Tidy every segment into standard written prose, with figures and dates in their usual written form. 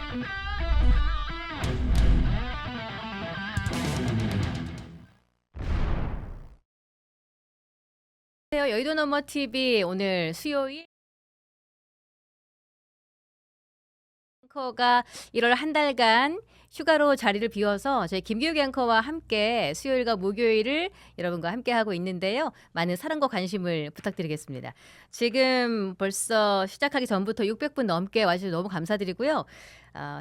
안녕하세요. 여의도 넘어 TV 오늘 수요일 앵커가 1월 한 달간 휴가로 자리를 비워서 저희 김기욱 앵커와 함께 수요일과 목요일을 여러분과 함께 하고 있는데요. 많은 사랑과 관심을 부탁드리겠습니다. 지금 벌써 시작하기 전부터 600분 넘게 와주셔서 너무 감사드리고요.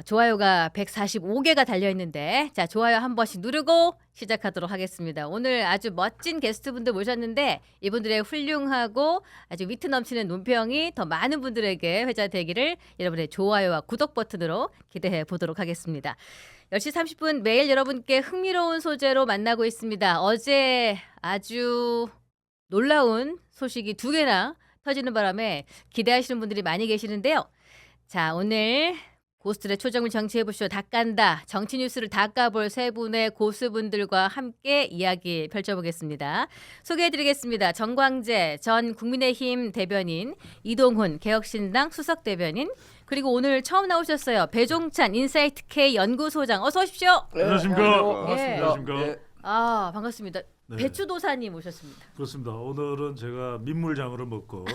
좋아요가 145개가 달려있는데 자 좋아요 한 번씩 누르고 시작하도록 하겠습니다. 오늘 아주 멋진 게스트분들 모셨는데 이분들의 훌륭하고 아주 위트 넘치는 논평이 더 많은 분들에게 회자되기를 여러분의 좋아요와 구독 버튼으로 기대해 보도록 하겠습니다. 10시 30분 매일 여러분께 흥미로운 소재로 만나고 있습니다. 어제 아주 놀라운 소식이 2개나 터지는 바람에 기대하시는 분들이 많이 계시는데요. 자 오늘 고수들의 초점을 정치해보시오 닦간다. 정치 뉴스를 닦아볼 세 분의 고수분들과 함께 이야기 펼쳐보겠습니다. 소개해드리겠습니다. 정광재 전 국민의힘 대변인, 이동훈 개혁신당 수석대변인, 그리고 오늘 처음 나오셨어요. 배종찬 인사이트K 연구소장. 어서 오십시오. 네, 안녕하십니까. 반갑습니다. 네. 반갑습니다. 네. 배추도사님 오셨습니다. 그렇습니다. 오늘은 제가 민물장어를 먹고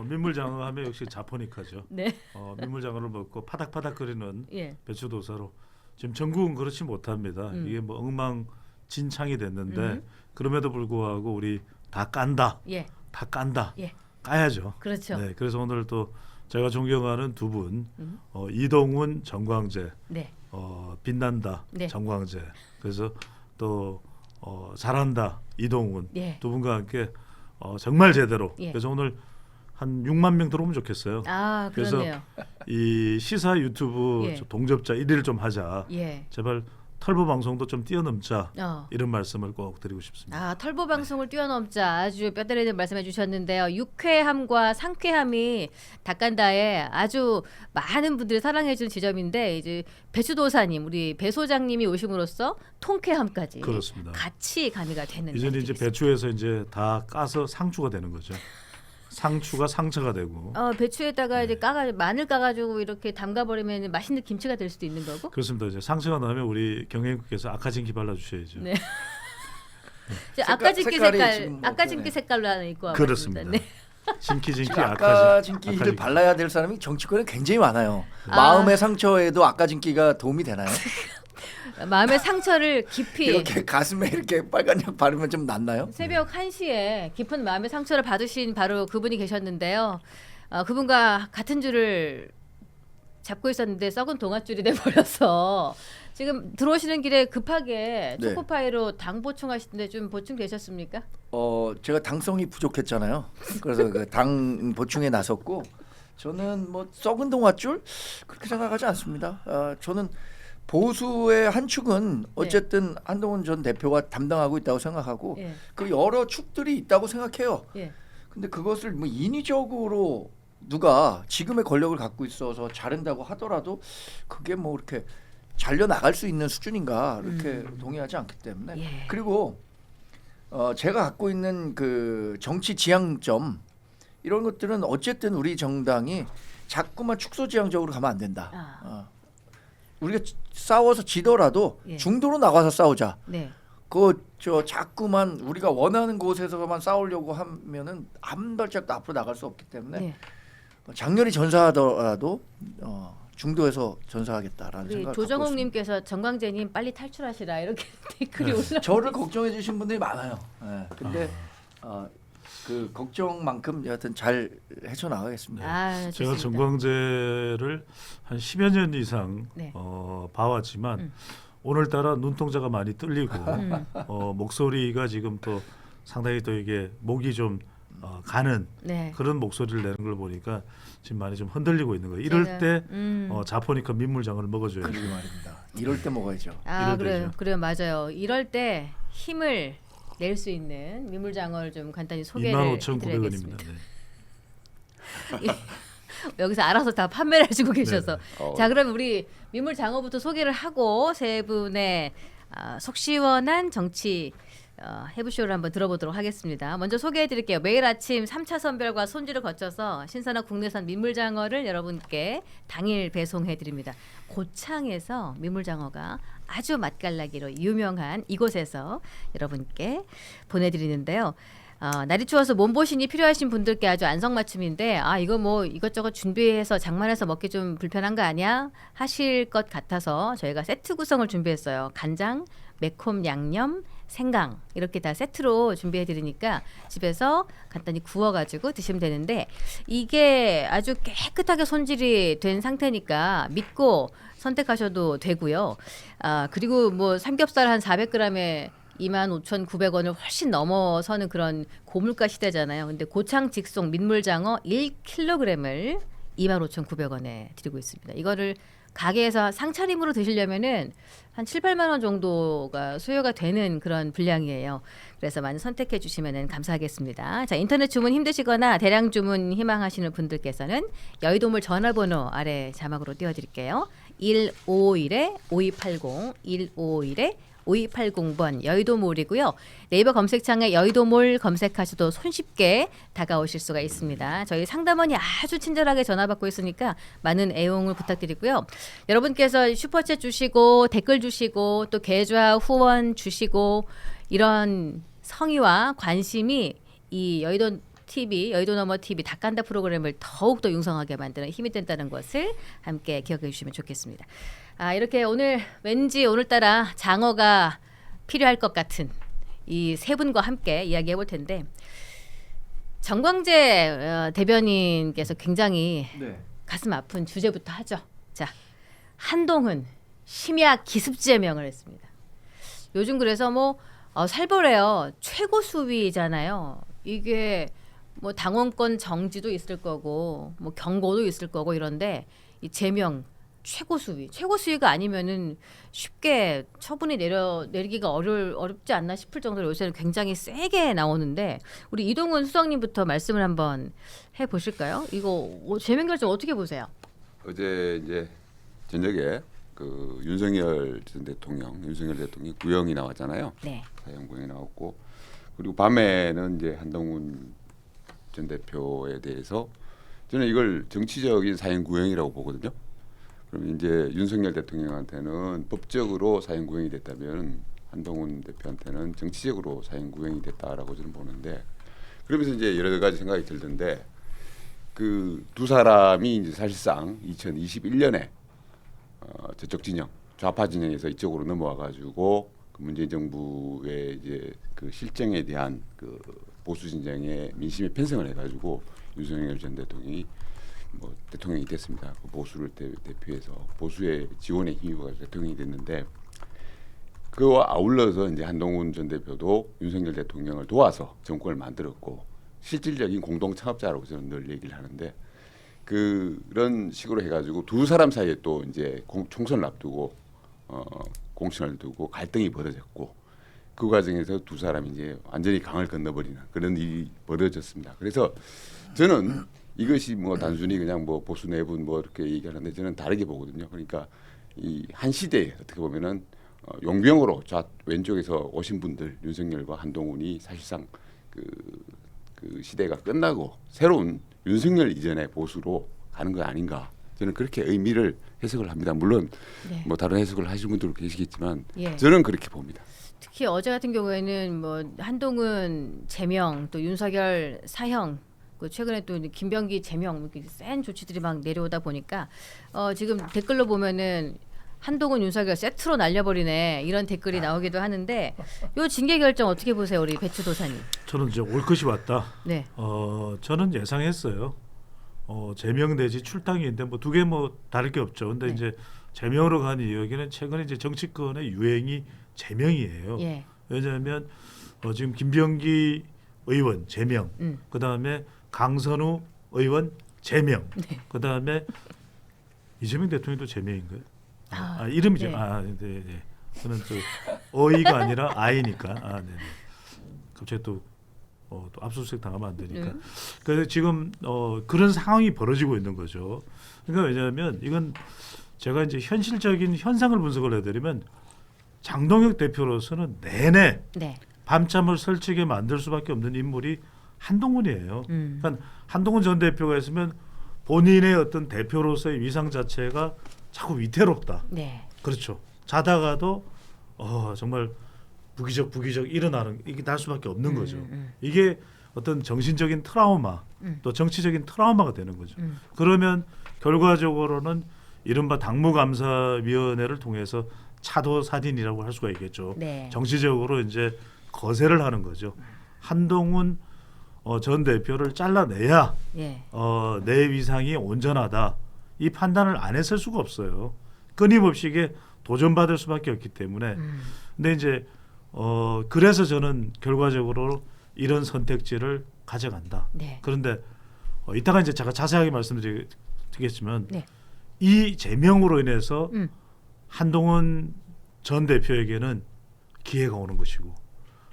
민물장어 하면 역시 자포닉하죠. 네. 민물장어를 먹고 파닥파닥거리는 예. 배추도사로 지금 전국은 그렇지 못합니다. 이게 뭐 엉망진창이 됐는데 그럼에도 불구하고 우리 다 깐다. 예. 다 깐다. 예. 까야죠. 그렇죠. 네. 그래서 오늘 또 제가 존경하는 두 분, 이동훈, 정광재, 네. 빛난다, 네. 정광재. 그래서 또 잘한다, 이동훈 예. 두 분과 함께 정말 제대로. 예. 그래서 오늘 한 6만 명 들어오면 좋겠어요. 그래서 그러네요. 이 시사 유튜브 예. 동접자 1위를 좀 하자. 예. 제발 털보 방송도 좀 뛰어넘자. 어. 이런 말씀을 꼭 드리고 싶습니다. 털보 방송을 뛰어넘자 아주 뼈때리는 말씀해 주셨는데요. 유쾌함과 상쾌함이 닭간다에 아주 많은 분들이 사랑해 주는 지점인데 이제 배추도사님, 우리 배 소장님이 오심으로써 통쾌함까지 그렇습니다. 같이 가미가 되는. 이제는 이제 날이겠습니다. 배추에서 이제 다 까서 상추가 되는 거죠. 상추가 상처가 되고. 배추에다가 이제 마늘 까가지고 이렇게 담가버리면 맛있는 김치가 될 수도 있는 거고. 그렇습니다. 이제 상처가 나면 우리 경영님께서 아카진기 발라주셔야죠. 네. 이제 아까진기 색깔이 색깔, 지금 뭐 아까진기 네. 색깔로 하나 입고 와봤습니다. 그렇습니다. 네. 진키진키 아까진기를 발라야 될 사람이 정치권에 굉장히 많아요. 아. 마음의 상처에도 아까진기가 도움이 되나요? 마음의 상처를 깊이 이렇게 가슴에 이렇게 빨간 약 바르면 좀 낫나요? 새벽 1시에 깊은 마음의 상처를 받으신 바로 그분이 계셨는데요. 그분과 같은 줄을 잡고 있었는데 썩은 동아줄이 돼버려서 지금 들어오시는 길에 급하게 네. 초코파이로 당 보충하시는데 좀 보충되셨습니까? 제가 당성이 부족했잖아요. 그래서 그 당 보충에 나섰고 저는 뭐 썩은 동아줄 그렇게 생각하지 않습니다. 저는 보수의 한 축은 어쨌든 한동훈 전 대표가 담당하고 있다고 생각하고 예. 그 여러 축들이 있다고 생각해요. 예. 근데 그것을 뭐 인위적으로 누가 지금의 권력을 갖고 있어서 자른다고 하더라도 그게 뭐 이렇게 잘려 나갈 수 있는 수준인가 이렇게 동의하지 않기 때문에 예. 그리고 제가 갖고 있는 그 정치 지향점 이런 것들은 어쨌든 우리 정당이 자꾸만 축소지향적으로 가면 안 된다. 우리가 싸워서 지더라도 예. 중도로 나가서 싸우자. 네. 자꾸만 우리가 원하는 곳에서만 싸우려고 하면은 한 발짝도 앞으로 나갈 수 없기 때문에 네. 장렬히 전사하더라도 중도에서 전사하겠다라는 우리 생각을 조정옥님께서 정광재님 빨리 탈출하시라 이렇게 댓글이 올라. 저를 걱정해 주신 분들이 많아요. 네. 근데 그 걱정만큼 여하튼 잘 헤쳐나가겠습니다. 제가 좋습니다. 정광재를 한 10여 년 이상 네. 봐왔지만 오늘따라 눈동자가 많이 뚫리고 목소리가 지금 또 상당히 또 이게 목이 좀 가는 네. 그런 목소리를 내는 걸 보니까 지금 많이 좀 흔들리고 있는 거예요. 이럴 때 자포니까 민물장어를 먹어줘야죠. 그러게 말입니다. 이럴 때 먹어야죠. 이럴 그래요. 때죠. 그래요. 맞아요. 이럴 때 힘을 낼 수 있는 민물장어를 좀 간단히 소개를 25,900원입니다. 해드리겠습니다. 여기서 알아서 다 판매를 해주고 계셔서 자 그럼 우리 민물장어부터 소개를 하고 세 분의 속 시원한 정치 해부쇼를 한번 들어보도록 하겠습니다. 먼저 소개해드릴게요. 매일 아침 3차 선별과 손질을 거쳐서 신선한 국내산 민물장어를 여러분께 당일 배송해드립니다. 고창에서 민물장어가 아주 맛깔나기로 유명한 이곳에서 여러분께 보내드리는데요. 날이 추워서 몸보신이 필요하신 분들께 아주 안성맞춤인데 이거 뭐 이것저것 준비해서 장만해서 먹기 좀 불편한 거 아니야? 하실 것 같아서 저희가 세트 구성을 준비했어요. 간장, 매콤 양념, 생강 이렇게 다 세트로 준비해 드리니까 집에서 간단히 구워가지고 드시면 되는데 이게 아주 깨끗하게 손질이 된 상태니까 믿고 선택하셔도 되고요. 그리고 뭐 삼겹살 한 400g에 25,900원을 훨씬 넘어서는 그런 고물가 시대잖아요. 근데 고창 직송 민물장어 1kg을 25,900원에 드리고 있습니다. 이거를 가게에서 상차림으로 드시려면은 한 7, 8만 원 정도가 소요가 되는 그런 분량이에요. 그래서 많이 선택해 주시면 감사하겠습니다. 자, 인터넷 주문 힘드시거나 대량 주문 희망하시는 분들께서는 여의도물 전화번호 아래 자막으로 띄워드릴게요. 151-5280 151-5280번 여의도몰이고요. 네이버 검색창에 여의도몰 검색하셔도 손쉽게 다가오실 수가 있습니다. 저희 상담원이 아주 친절하게 전화 받고 있으니까 많은 애용을 부탁드리고요. 여러분께서 슈퍼챗 주시고 댓글 주시고 또 계좌 후원 주시고 이런 성의와 관심이 이 여의도 TV, 여의도 너머 TV 닭간다 프로그램을 더욱더 융성하게 만드는 힘이 된다는 것을 함께 기억해 주시면 좋겠습니다. 이렇게 오늘 왠지 오늘따라 장어가 필요할 것 같은 이 세 분과 함께 이야기해 볼 텐데 정광재 대변인께서 굉장히 가슴 아픈 주제부터 하죠. 자, 한동훈 심야 기습 제명을 했습니다. 요즘 그래서 뭐 살벌해요. 최고 수위잖아요. 이게 뭐 당원권 정지도 있을 거고 뭐 경고도 있을 거고 이런데 이 제명 최고 수위가 아니면은 쉽게 처분이 내리기가 어렵지 않나 싶을 정도로 요새는 굉장히 세게 나오는데 우리 이동훈 수석님부터 말씀을 한번 해 보실까요? 이거 제명 결정 어떻게 보세요? 어제 이제 저녁에 그 윤석열 대통령 구형이 나왔잖아요. 네. 사형 구형이 나왔고 그리고 밤에는 이제 한동훈 전 대표에 대해서 저는 이걸 정치적인 사형 구형이라고 보거든요. 그럼 이제 윤석열 대통령한테는 법적으로 사형 구형이 됐다면 한동훈 대표한테는 정치적으로 사형 구형이 됐다라고 저는 보는데 그러면서 이제 여러 가지 생각이 들던데 그 두 사람이 이제 사실상 2021년에 저쪽 진영 좌파 진영에서 이쪽으로 넘어와 가지고 그 문재인 정부의 이제 그 실정에 대한 그 보수 진영의 민심에 편성을 해가지고 윤석열 전 대통령이 뭐 대통령이 됐습니다. 그 보수를 대표해서 보수의 지원에 힘입어 대통령이 됐는데 그와 아울러서 이제 한동훈 전 대표도 윤석열 대통령을 도와서 정권을 만들었고 실질적인 공동 창업자라고 저는 늘 얘기를 하는데 그런 식으로 해가지고 두 사람 사이에 또 이제 총선을 앞두고 공천을 두고 갈등이 벌어졌고 그 과정에서 두 사람이 이제 완전히 강을 건너버리는 그런 일이 벌어졌습니다. 그래서 저는 이것이 뭐 단순히 그냥 뭐 보수 내분 뭐 이렇게 얘기하는데 저는 다르게 보거든요. 그러니까 이 한 시대에 어떻게 보면은 용병으로 왼쪽에서 오신 분들 윤석열과 한동훈이 사실상 그 시대가 끝나고 새로운 윤석열 이전의 보수로 가는 거 아닌가. 저는 그렇게 의미를 해석을 합니다. 물론 네. 뭐 다른 해석을 하시는 분들 계시겠지만 예. 저는 그렇게 봅니다. 특히 어제 같은 경우에는 뭐 한동훈 제명 또 윤석열 사형 최근에 또 김병기 제명 이렇게 센 조치들이 막 내려오다 보니까 지금 댓글로 보면은 한동훈 윤석열 세트로 날려버리네 이런 댓글이 나오기도 하는데 요 징계 결정 어떻게 보세요, 우리 배추 도사님? 저는 이제 올 것이 왔다. 네. 저는 예상했어요. 제명 내지 출당인데 뭐 두 개 뭐 다를 게 없죠. 근데 네. 이제 제명으로 가는 이야기는 최근에 이제 정치권의 유행이 제명이에요. 예. 왜냐하면 지금 김병기 의원 제명, 그 다음에 강선우 의원 제명, 네. 그 다음에 이재명 대통령도 제명인가요? 아, 이름이죠. 네. 네. 저는 또 어이가 아니라 아이니까. 네. 갑자기 또 압수수색 당하면 안 되니까. 그래서 지금 그런 상황이 벌어지고 있는 거죠. 그러니까 왜냐하면 이건 제가 이제 현실적인 현상을 분석을 해드리면 장동혁 대표로서는 내내 네. 밤잠을 설치게 만들 수밖에 없는 인물이 한동훈이에요. 그러니까 한동훈 전 대표가 있으면 본인의 어떤 대표로서의 위상 자체가 자꾸 위태롭다. 네. 그렇죠. 자다가도 정말 부기적 일어나는 이게 날 수밖에 없는 거죠. 이게 어떤 정신적인 트라우마 또 정치적인 트라우마가 되는 거죠. 그러면 결과적으로는 이른바 당무감사위원회를 통해서 차도살인이라고 할 수가 있겠죠. 네. 정치적으로 이제 거세를 하는 거죠. 한동훈 전 대표를 잘라내야 예. 내 위상이 온전하다. 이 판단을 안 했을 수가 없어요. 끊임없이 이게 도전받을 수밖에 없기 때문에. 근데 이제 그래서 저는 결과적으로 이런 선택지를 가져간다. 네. 그런데 이따가 이제 제가 자세하게 말씀드리겠지만 네. 이 제명으로 인해서 한동훈 전 대표에게는 기회가 오는 것이고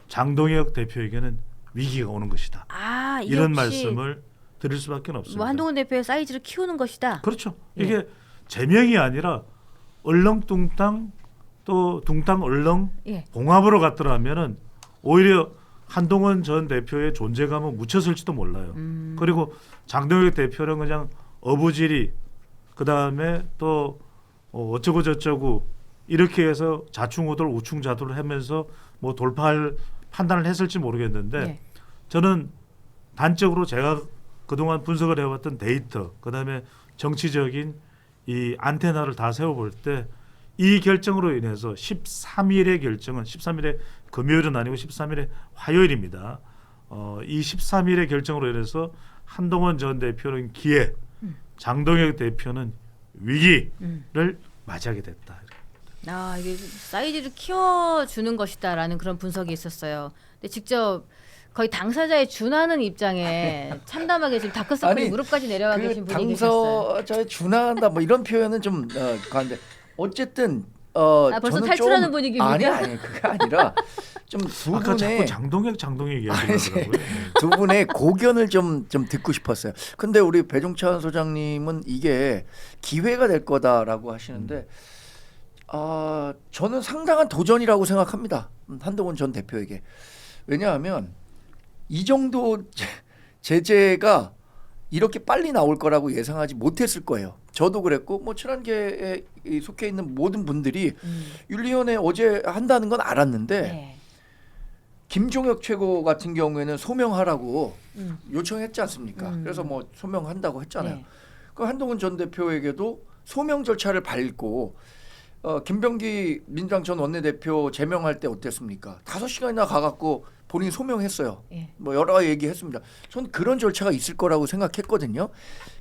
장동혁 대표에게는 위기가 오는 것이다. 아, 이게 이런 혹시 말씀을 드릴 수밖에 없습니다. 뭐 한동훈 대표의 사이즈를 키우는 것이다. 그렇죠. 예. 이게 제명이 아니라 얼렁뚱땅 또 둥땅 얼렁 예. 봉합으로 갔더라면은 오히려 한동훈 전 대표의 존재감은 묻혔을지도 몰라요. 그리고 장동혁 대표는 그냥 어부지리 그다음에 또 어쩌고 저쩌고 이렇게 해서 자충우돌 우충자돌을 하면서 뭐 돌파할 판단을 했을지 모르겠는데 네. 저는 단적으로 제가 그동안 분석을 해왔던 데이터 그다음에 정치적인 이 안테나를 다 세워볼 때 이 결정으로 인해서 13일의 결정은 13일의 금요일은 아니고 13일의 화요일입니다. 이 13일의 결정으로 인해서 한동훈 전 대표는 기회, 장동혁 대표는 위기를 맞이하게 됐다. 아, 이게 사이즈를 키워주는 것이다라는 그런 분석이 있었어요. 근데 직접 거의 당사자에 준하는 입장에 참담하게 지금 다크서클이 아니, 무릎까지 내려와 계신 분이 계셨어요. 당사자에 준한다 뭐 이런 표현은 좀 가는데 어쨌든 벌써 저는 탈출하는 좀, 분위기입니까? 아니 그게 아니라 좀 두 아까 자꾸 분의 장동혁 아니, 얘기하더라고요. 두 분의 고견을 좀 듣고 싶었어요. 근데 우리 배종찬 소장님은 이게 기회가 될 거다라고 하시는데 저는 상당한 도전이라고 생각합니다. 한동훈 전 대표에게. 왜냐하면 이 정도 제재가 이렇게 빨리 나올 거라고 예상하지 못했을 거예요. 저도 그랬고 뭐 친한계에 속해 있는 모든 분들이 윤리위원회 어제 한다는 건 알았는데 네. 김종혁 최고 같은 경우에는 소명하라고 요청했지 않습니까? 그래서 뭐 소명한다고 했잖아요. 네. 그 한동훈 전 대표에게도 소명 절차를 밟고 김병기 민주당 전 원내대표 제명할 때 어땠습니까? 5시간이나 가갖고 본인이 소명했어요. 예. 뭐 여러 얘기했습니다. 전 그런 절차가 있을 거라고 생각했거든요.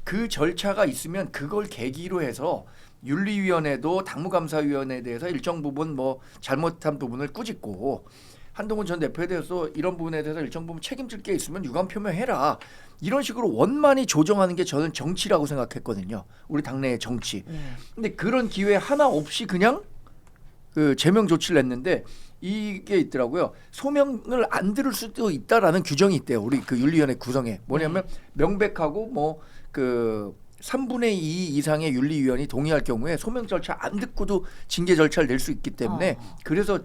그 절차가 있으면 그걸 계기로 해서 윤리위원회도 당무감사위원회에 대해서 일정 부분 뭐 잘못한 부분을 꾸짖고 한동훈 전 대표에 대해서 이런 부분에 대해서 일정 부분 책임질 게 있으면 유감 표명해라. 이런 식으로 원만히 조정하는 게 저는 정치라고 생각했거든요. 우리 당내의 정치. 근데 그런 기회 하나 없이 그냥 그 제명 조치를 냈는데 이게 있더라고요. 소명을 안 들을 수도 있다라는 규정이 있대요. 우리 그 윤리위원회 구성에 뭐냐면 명백하고 뭐 그 3분의 2 이상의 윤리위원이 동의할 경우에 소명 절차 안 듣고도 징계 절차를 낼 수 있기 때문에 그래서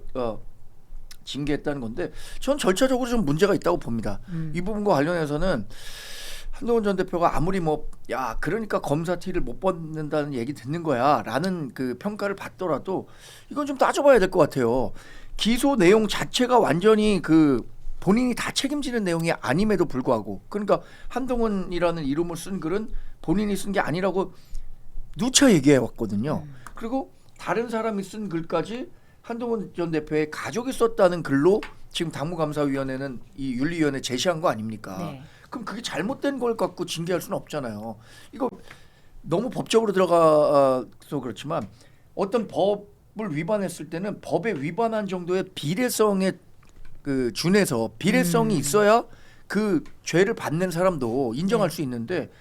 징계했다는 건데 전 절차적으로 좀 문제가 있다고 봅니다. 이 부분과 관련해서는 한동훈 전 대표가 아무리 뭐 야 그러니까 검사 티를 못 벗는다는 얘기 듣는 거야라는 그 평가를 받더라도 이건 좀 따져봐야 될 것 같아요. 기소 내용 자체가 완전히 그 본인이 다 책임지는 내용이 아님에도 불구하고 그러니까 한동훈이라는 이름을 쓴 글은 본인이 쓴 게 아니라고 누차 얘기해 왔거든요. 그리고 다른 사람이 쓴 글까지 한동훈 전 대표의 가족이 썼다는 글로 지금 당무감사위원회는 이 윤리위원회 제시한 거 아닙니까? 네. 그럼 그게 잘못된 걸 갖고 징계할 수는 없잖아요. 이거 너무 법적으로 들어가서 그렇지만 어떤 법을 위반했을 때는 법에 위반한 정도의 비례성에 그 준해서 비례성이 있어야 그 죄를 받는 사람도 인정할 수 있는데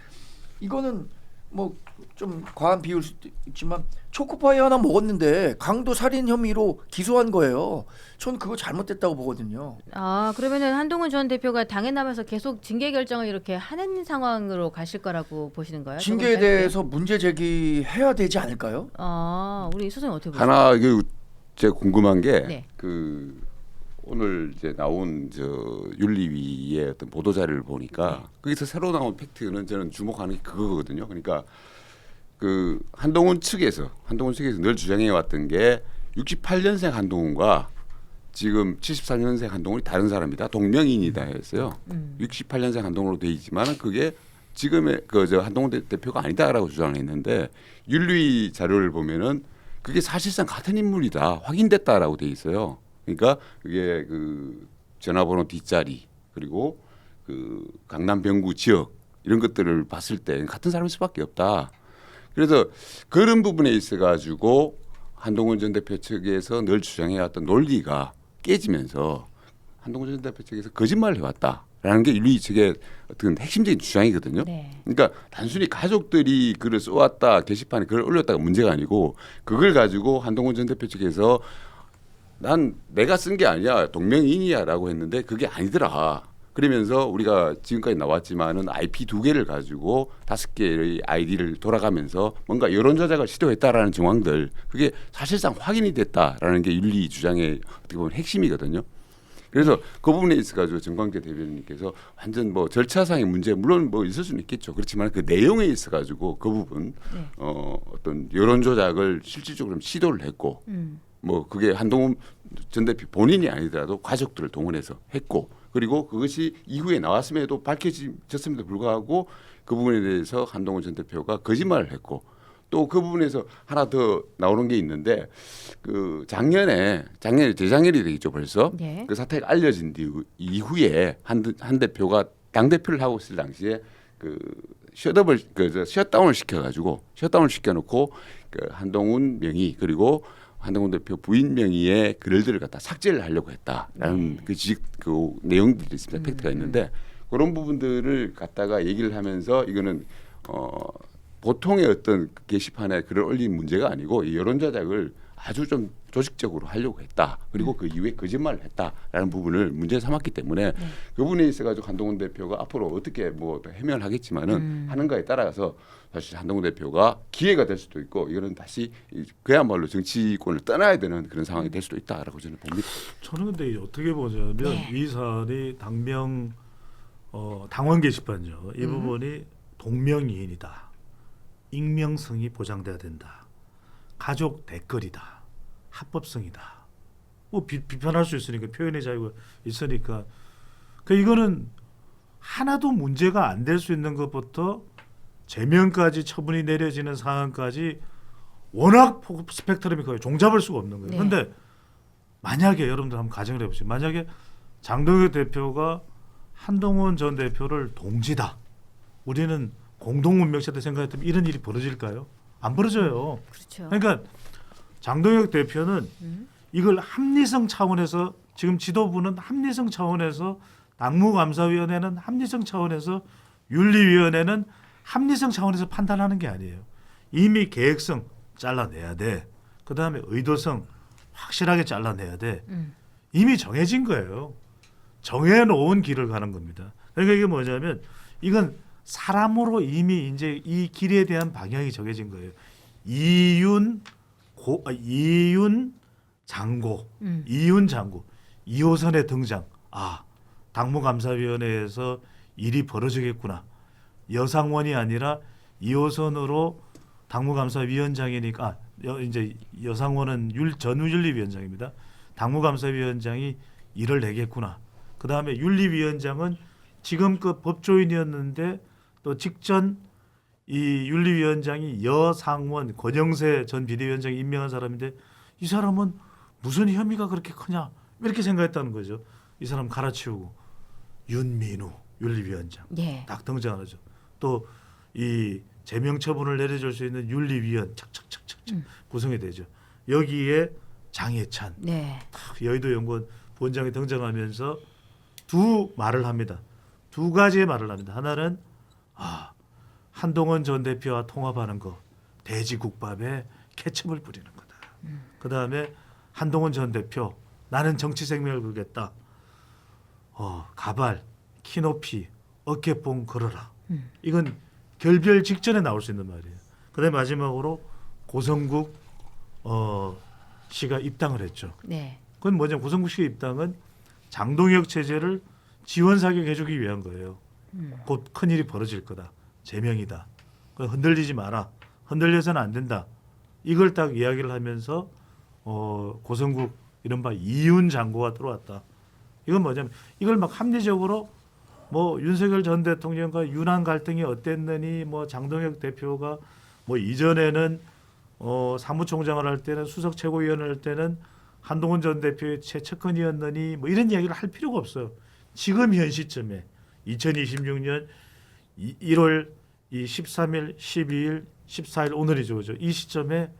이거는 뭐 좀 과한 비유일 수도 있지만 초코파이 하나 먹었는데 강도 살인 혐의로 기소한 거예요. 전 그거 잘못됐다고 보거든요. 아, 그러면은 한동훈 전 대표가 당에 남아서 계속 징계 결정을 이렇게 하는 상황으로 가실 거라고 보시는 거예요? 징계에 대해서 문제 제기해야 되지 않을까요? 아, 우리 소장님 어떻게 보세요? 하나 이게 제가 궁금한 게 네. 그 오늘 이제 나온 저 윤리위의 어떤 보도 자료를 보니까 거기서 새로 나온 팩트는 저는 주목하는 게 그거거든요. 그러니까 그 한동훈 측에서 늘 주장해 왔던 게 68년생 한동훈과 지금 74년생 한동훈이 다른 사람이다. 동명이인이다 했어요. 68년생 한동훈으로 돼 있지만 그게 지금의 그 저 한동훈 대표가 아니다라고 주장을 했는데 윤리 자료를 보면은 그게 사실상 같은 인물이다. 확인됐다라고 돼 있어요. 그러니까 그게 그 전화번호 뒷자리 그리고 그 강남 병구 지역 이런 것들을 봤을 때 같은 사람일 수밖에 없다. 그래서 그런 부분에 있어 가지고 한동훈 전 대표 측에서 늘 주장해왔던 논리가 깨지면서 한동훈 전 대표 측에서 거짓말을 해왔다라는 게 윤리 측의 어떤 핵심적인 주장이거든요. 네. 그러니까 단순히 가족들이 글을 써왔다 게시판에 글을 올렸다가 문제가 아니고 그걸 가지고 한동훈 전 대표 측에서 난 내가 쓴 게 아니야 동명이인이야라고 했는데 그게 아니더라. 그러면서 우리가 지금까지 나왔지만은 IP 2개를 가지고 5개의 아이디를 돌아가면서 뭔가 여론 조작을 시도했다라는 정황들 그게 사실상 확인이 됐다라는 게 윤리 주장의 어떻게 보면 핵심이거든요. 그래서 그 부분에 있어 가지고 정광재 대변인님께서 완전 뭐 절차상의 문제 물론 뭐 있을 수는 있겠죠. 그렇지만 그 내용에 있어 가지고 그 부분 네. 어떤 여론 조작을 실질적으로 시도를 했고 뭐 그게 한동훈 전 대표 본인이 아니더라도 가족들을 동원해서 했고 그리고 그것이 이후에 나왔음에도 밝혀졌음에도 불구하고 그 부분에 대해서 한동훈 전 대표가 거짓말을 했고 또 그 부분에서 하나 더 나오는 게 있는데 그 재작년이 되겠죠 벌써 예. 그 사태가 알려진 이후에 한 대표가 당 대표를 하고 있을 당시에 그 셧다운을 시켜놓고 그 한동훈 명의 그리고 한동훈 대표 부인 명의의 글들을 갖다 삭제를 하려고 했다라는 그 내용들이 있습니다. 팩트가 있는데 그런 부분들을 갖다가 얘기를 하면서 이거는 보통의 어떤 게시판에 글을 올린 문제가 아니고 이 여론 조작을 아주 좀 조직적으로 하려고 했다. 그리고 그 이후에 거짓말을 했다라는 부분을 문제 삼았기 때문에 그 부분에 있어가지고 한동훈 대표가 앞으로 어떻게 뭐 해명을 하겠지만은 하는가에 따라서 사실 한동훈 대표가 기회가 될 수도 있고 이거는 다시 그야말로 정치권을 떠나야 되는 그런 상황이 될 수도 있다라고 저는 봅니다. 저는 근데 어떻게 보냐면 이 사안이 당원 게시판요. 이 부분이 동명이인이다. 익명성이 보장돼야 된다. 가족 댓글이다. 합법성이다. 뭐 비판할 수 있으니까 표현의 자유가 있으니까 이거는 하나도 문제가 안 될 수 있는 것부터 제명까지 처분이 내려지는 상황까지 워낙 스펙트럼이 커요. 종잡을 수가 없는 거예요. 그런데 만약에 여러분들 한번 가정을 해보세요. 만약에 장동혁 대표가 한동훈 전 대표를 동지다. 우리는 공동 운명체다 생각했다면 이런 일이 벌어질까요? 안 벌어져요. 그렇죠. 그러니까 장동혁 대표는 이걸 합리성 차원에서 지금 지도부는 합리성 차원에서 당무감사위원회는 합리성 차원에서 윤리위원회는 합리성 차원에서 판단하는 게 아니에요. 이미 계획성 잘라내야 돼. 그다음에 의도성 확실하게 잘라내야 돼. 이미 정해진 거예요. 정해놓은 길을 가는 겁니다. 그러니까 이게 뭐냐면 이건 사람으로 이미 이제 이 길에 대한 방향이 정해진 거예요. 이윤 장고, 2호선의 등장. 당무감사위원회에서 일이 벌어지겠구나. 여상원이 아니라 2호선으로 당무감사위원장이니까 이제 여상원은 전윤리위원장입니다. 당무감사위원장이 일을 내겠구나. 그 다음에 윤리위원장은 지금껏 법조인이었는데 또 직전 이 윤리위원장이 여상원 권영세 전 비대위원장이 임명한 사람인데 이 사람은 무슨 혐의가 그렇게 크냐 이렇게 생각했다는 거죠. 이 사람 갈아치우고 윤민우 윤리위원장 딱 등장하죠. 또 이 제명 처분을 내려줄 수 있는 윤리위원 착착착착 구성이 되죠. 여기에 장해찬 여의도 연구원 부원장이 등장하면서 두 말을 합니다. 두 가지의 말을 합니다. 하나는 한동훈 전 대표와 통합하는 거 돼지국밥에 케첩을 뿌리는 거다. 그 다음에 한동훈 전 대표 나는 정치 생명을 걸겠다. 가발, 키높이, 어깨뽕 걸어라. 이건 결별 직전에 나올 수 있는 말이에요. 그다음에 마지막으로 고성국 씨가 입당을 했죠. 그건 뭐냐면 고성국 씨의 입당은 장동혁 체제를 지원 사격해주기 위한 거예요. 곧 큰 일이 벌어질 거다. 제명이다. 흔들리지 마라. 흔들려서는 안 된다. 이걸 딱 이야기를 하면서 고성국 이른바 이윤 장고가 들어왔다. 이건 뭐냐면 이걸 막 합리적으로 뭐 윤석열 전 대통령과 윤한 갈등이 어땠느니 뭐 장동혁 대표가 뭐 이전에는 사무총장을 할 때는 수석 최고위원을 할 때는 한동훈 전 대표의 최측근이었느니 뭐 이런 이야기를 할 필요가 없어요. 지금 현 시점에 2026년 1월 13일, 12일, 14일 오늘이죠. 그죠? 이 시점에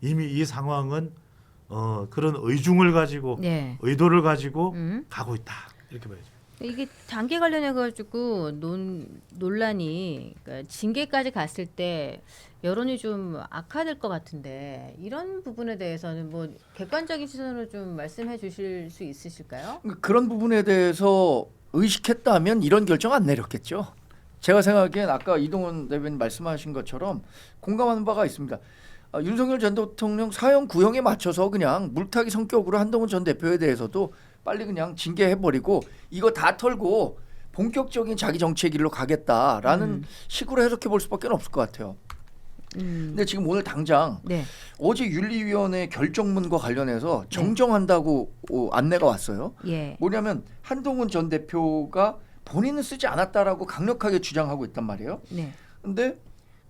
이미 이 상황은 그런 의중을 가지고 네. 의도를 가지고 가고 있다. 이렇게 봐야죠. 이게 단계 관련해 가지고 논란이 그러니까 징계까지 갔을 때 여론이 좀 악화될 것 같은데 이런 부분에 대해서는 뭐 객관적인 시선으로 좀 말씀해 주실 수 있으실까요? 그런 부분에 대해서 의식했다면 이런 결정 안 내렸겠죠. 제가 생각하기엔 아까 이동훈 대변인 말씀하신 것처럼 공감하는 바가 있습니다. 윤석열 전 대통령 사형 구형에 맞춰서 그냥 물타기 성격으로 한동훈 전 대표에 대해서도 빨리 그냥 징계해버리고 이거 다 털고 본격적인 자기 정치의 길로 가겠다라는 식으로 해석해 볼 수밖에 없을 것 같아요. 근데 지금 오늘 당장 네. 어제 윤리위원회 결정문과 관련해서 정정한다고 안내가 왔어요. 예. 뭐냐면 한동훈 전 대표가 본인은 쓰지 않았다라고 강력하게 주장하고 있단 말이에요. 네. 근데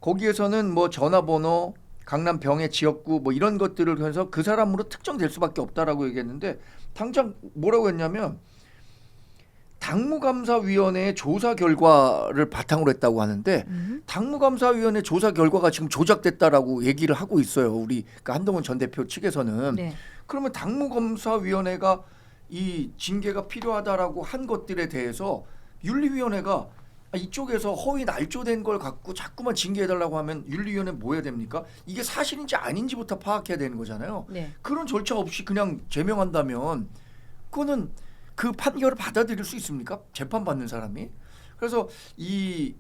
거기에서는 뭐 전화번호, 강남 병의 지역구 뭐 이런 것들을 해서 그 사람으로 특정될 수밖에 없다라고 얘기했는데 당장 뭐라고 했냐면 당무감사위원회의 조사 결과를 바탕으로 했다고 하는데 당무감사위원회 조사 결과가 지금 조작됐다라고 얘기를 하고 있어요. 우리 그러니까 한동훈 전 대표 측에서는. 네. 그러면 당무감사위원회가 이 징계가 필요하다라고 한 것들에 대해서 윤리위원회가 이쪽에서 허위 날조된 걸 갖고 자꾸만 징계해달라고 하면 윤리위원회 뭐 해야 됩니까? 이게 사실인지 아닌지부터 파악해야 되는 거잖아요. 네. 그런 절차 없이 그냥 제명한다면 그거는 그 판결을 받아들일 수 있습니까? 재판받는 사람이. 그래서 이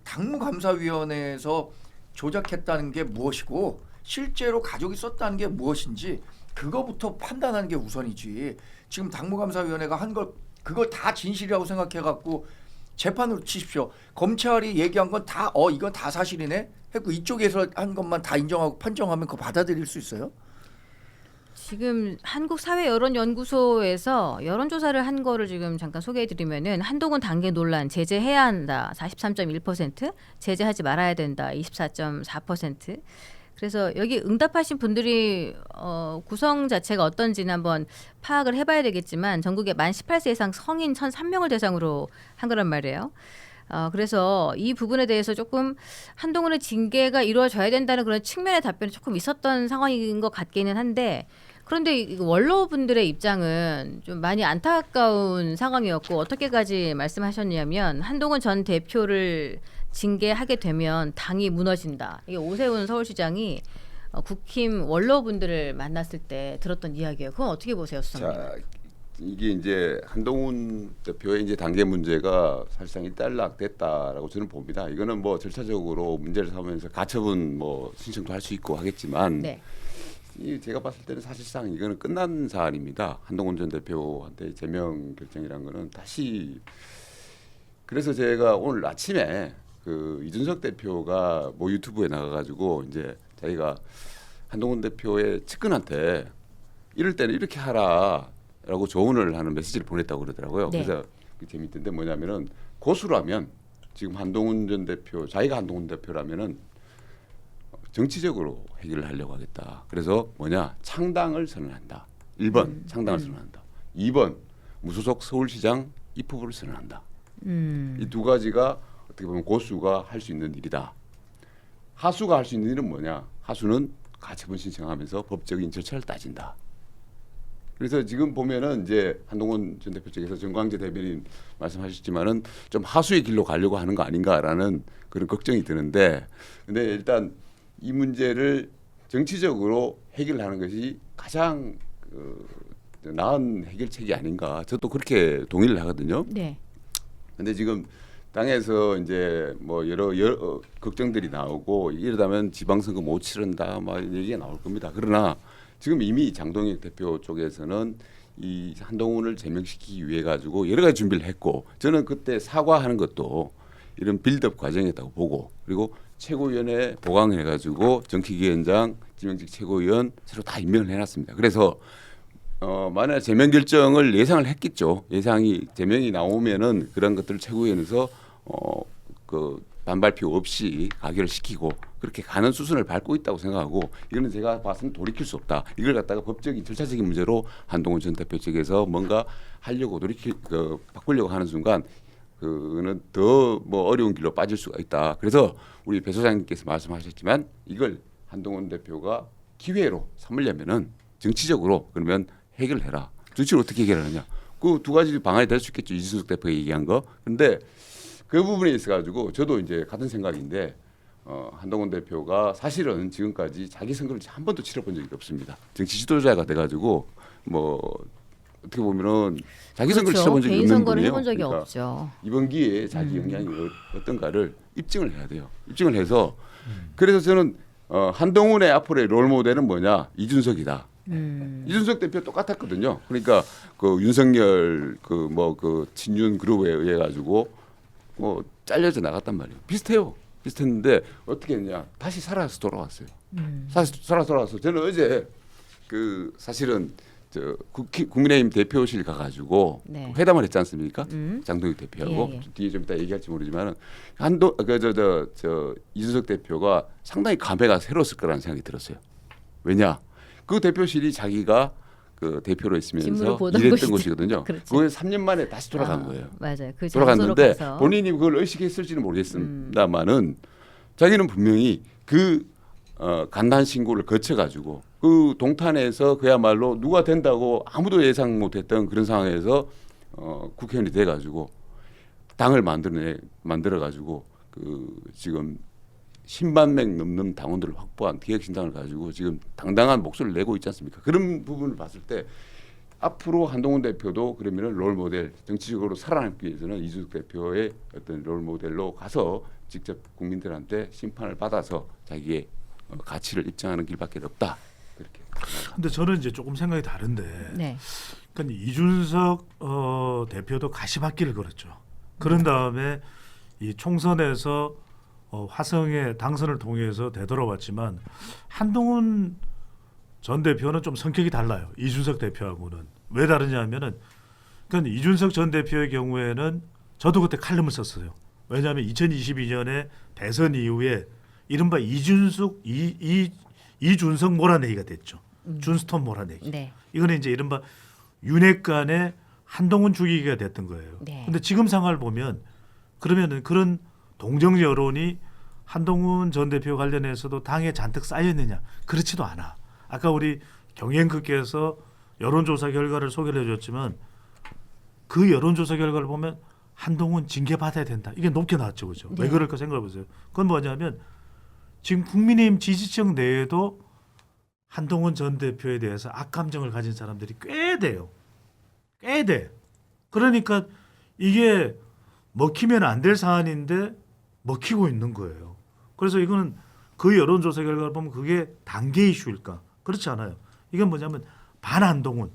당무감사위원회에서 조작했다는 게 무엇이고 실제로 가족이 썼다는 게 무엇인지 그거부터 판단하는 게 우선이지. 지금 당무감사위원회가 한 걸 그걸 다 진실이라고 생각해갖고 재판으로 치십시오. 검찰이 얘기한 건 다 이건 다 사실이네 했고 이쪽에서 한 것만 다 인정하고 판정하면 그거 받아들일 수 있어요? 지금 한국사회여론연구소에서 여론조사를 한 거를 지금 잠깐 소개해드리면은 한동훈 단계 논란 제재해야 한다 43.1%, 제재하지 말아야 된다 24.4%. 그래서 여기 응답하신 분들이 구성 자체가 어떤지는 한번 파악을 해봐야 되겠지만 전국에 만 18세 이상 성인 1,003명을 대상으로 한 거란 말이에요. 그래서 이 부분에 대해서 조금 한동훈의 징계가 이루어져야 된다는 그런 측면의 답변이 조금 있었던 상황인 것 같기는 한데 그런데 이 원로분들의 입장은 좀 많이 안타까운 상황이었고 어떻게까지 말씀하셨냐면 한동훈 전 대표를 징계하게 되면 당이 무너진다. 이게 오세훈 서울시장이 국힘 원로분들을 만났을 때 들었던 이야기예요. 그건 어떻게 보세요, 수석님? 자, 이게 이제 한동훈 대표의 이제 단계 문제가 사실상 일단락됐다라고 저는 봅니다. 이거는 뭐 절차적으로 문제를 삼으면서 가처분 뭐 신청도 할 수 있고 하겠지만 네. 제가 봤을 때는 사실상 이거는 끝난 사안입니다. 한동훈 전 대표한테 제명 결정이라는 거는 다시 그래서 제가 오늘 아침에 그 이준석 대표가 뭐 유튜브에 나가가지고 이제 자기가 한동훈 대표의 측근한테 이럴 때는 이렇게 하라라고 조언을 하는 메시지를 보냈다고 그러더라고요. 네. 그래서 재밌던데 뭐냐면은 고수라면 지금 한동훈 전 대표 자기가 한동훈 대표라면은 정치적으로 해결을 하려고 하겠다. 그래서 뭐냐 창당을 선언한다. 1번 창당을 선언한다. 2번 무소속 서울시장 입후보를 선언한다. 이 두 가지가 어떻게 보면 고수가 할 수 있는 일이다. 하수가 할 수 있는 일은 뭐냐? 하수는 가처분 신청하면서 법적인 절차를 따진다. 그래서 지금 보면은 이제 한동훈 전 대표 측에서 정광재 대변인 말씀하셨지만은 좀 하수의 길로 가려고 하는 거 아닌가라는 그런 걱정이 드는데, 근데 일단 이 문제를 정치적으로 해결하는 것이 가장 나은 해결책이 아닌가. 저도 그렇게 동의를 하거든요. 네. 근데 지금 당에서 이제 뭐 여러 걱정들이 나오고 이러다면 지방선거 못 치른다 막 얘기가 나올 겁니다. 그러나 지금 이미 장동혁 대표 쪽에서는 이 한동훈을 제명시키기 위해 가지고 여러 가지 준비를 했고 저는 그때 사과하는 것도 이런 빌드업 과정이었다고 보고 그리고 최고위원회 보강해 가지고 정치위원장, 지명직 최고위원 새로 다 임명을 해놨습니다. 그래서 만약 제명 결정을 예상을 했겠죠. 예상이 제명이 나오면은 그런 것들을 최고위원회에서 그 반발 표 없이 가결을 시키고 그렇게 가는 수순을 밟고 있다고 생각하고 이거는 제가 봐서는 돌이킬 수 없다. 이걸 갖다가 법적인 절차적인 문제로 한동훈 전 대표 측에서 뭔가 하려고 바꾸려고 하는 순간 그는 더 뭐 어려운 길로 빠질 수가 있다. 그래서 우리 배 소장님께서 말씀하셨지만 이걸 한동훈 대표가 기회로 삼으려면은 정치적으로 그러면 해결해라. 정치를 어떻게 해결하느냐. 그 두 가지 방안이 될 수 있겠죠. 이준석 대표가 얘기한 거. 근데 그 부분에 있어 가지고 저도 이제 같은 생각인데 한동훈 대표가 사실은 지금까지 자기 선거를 한 번도 치러본 적이 없습니다. 정치 지도자가 돼가지고 뭐 어떻게 보면은 자기 선거를 그렇죠. 치러본 적이 개인 없는 선거를 분이에요. 해본 적이 그러니까 없죠. 이번 기회에 자기 영향이 어떤가를 입증을 해야 돼요. 입증을 해서 그래서 저는 한동훈의 앞으로의 롤 모델은 뭐냐 이준석이다. 이준석 대표 똑같았거든요. 그러니까 그 윤석열 그 친윤 그룹에 의해 가지고 뭐 잘려져 나갔단 말이에요. 비슷해요. 비슷했는데 어떻게 했냐? 다시 살아서 돌아왔어요. 살아서 돌아와서 저는 어제 그 사실은 저 국민의힘 대표실 가가지고 네. 회담을 했지 않습니까? 장동익 대표하고 예, 예. 뒤에 좀 이따 얘기할지 모르지만은 저 이준석 대표가 상당히 감회가 새로웠을 거라는 생각이 들었어요. 왜냐? 그 대표실이 자기가 그 대표로 직무를 있으면서 보던 일했던 곳이죠. 곳이거든요. 그렇죠. 그게 3년 만에 다시 돌아간 거예요. 맞아요. 그 장소로 돌아갔는데 가서. 본인이 그걸 의식했을지는 모르겠습니다만은 자기는 분명히 그 간단 신고를 거쳐가지고 그 동탄에서 그야말로 누가 된다고 아무도 예상 못했던 그런 상황에서 국회의원이 돼가지고 당을 만들어가지고 그 지금 10만 명 넘는 당원들을 확보한 기획신당을 가지고 지금 당당한 목소리를 내고 있지 않습니까? 그런 부분을 봤을 때 앞으로 한동훈 대표도 그러면은 롤 모델 정치적으로 살아남기 위해서는 이준석 대표의 어떤 롤 모델로 가서 직접 국민들한테 심판을 받아서 자기의 가치를 입증하는 길밖에 없다. 그렇게. 근데 저는 이제 조금 생각이 다른데. 네. 그러니까 이준석 대표도 가시밭길을 걸었죠. 그런 다음에 이 총선에서 화성의 당선을 통해서 되돌아왔지만 한동훈 전 대표는 좀 성격이 달라요. 이준석 대표하고는. 왜 다르냐면은 그러니까 이준석 전 대표의 경우에는 저도 그때 칼럼을 썼어요. 왜냐하면 2022년에 대선 이후에 이른바 이준석 몰아내기가 됐죠. 준스톤 몰아내기. 네. 이거는 이제 이른바 윤핵 간의 한동훈 죽이기가 됐던 거예요. 네. 근데 지금 상황을 보면 그러면은 그런 동정 여론이 한동훈 전 대표 관련해서도 당에 잔뜩 쌓였느냐? 그렇지도 않아. 아까 우리 경연극께서 여론조사 결과를 소개를 해줬지만 그 여론조사 결과를 보면 한동훈 징계받아야 된다. 이게 높게 나왔죠. 그죠? 네. 왜 그럴까 생각해 보세요. 그건 뭐냐면 지금 국민의힘 지지층 내에도 한동훈 전 대표에 대해서 악감정을 가진 사람들이 꽤 돼요. 꽤 돼. 그러니까 이게 먹히면 안 될 사안인데 먹히고 있는 거예요. 그래서 이거는 그 여론조사 결과를 보면 그게 단계 이슈일까? 그렇지 않아요. 이건 뭐냐면 반한동훈.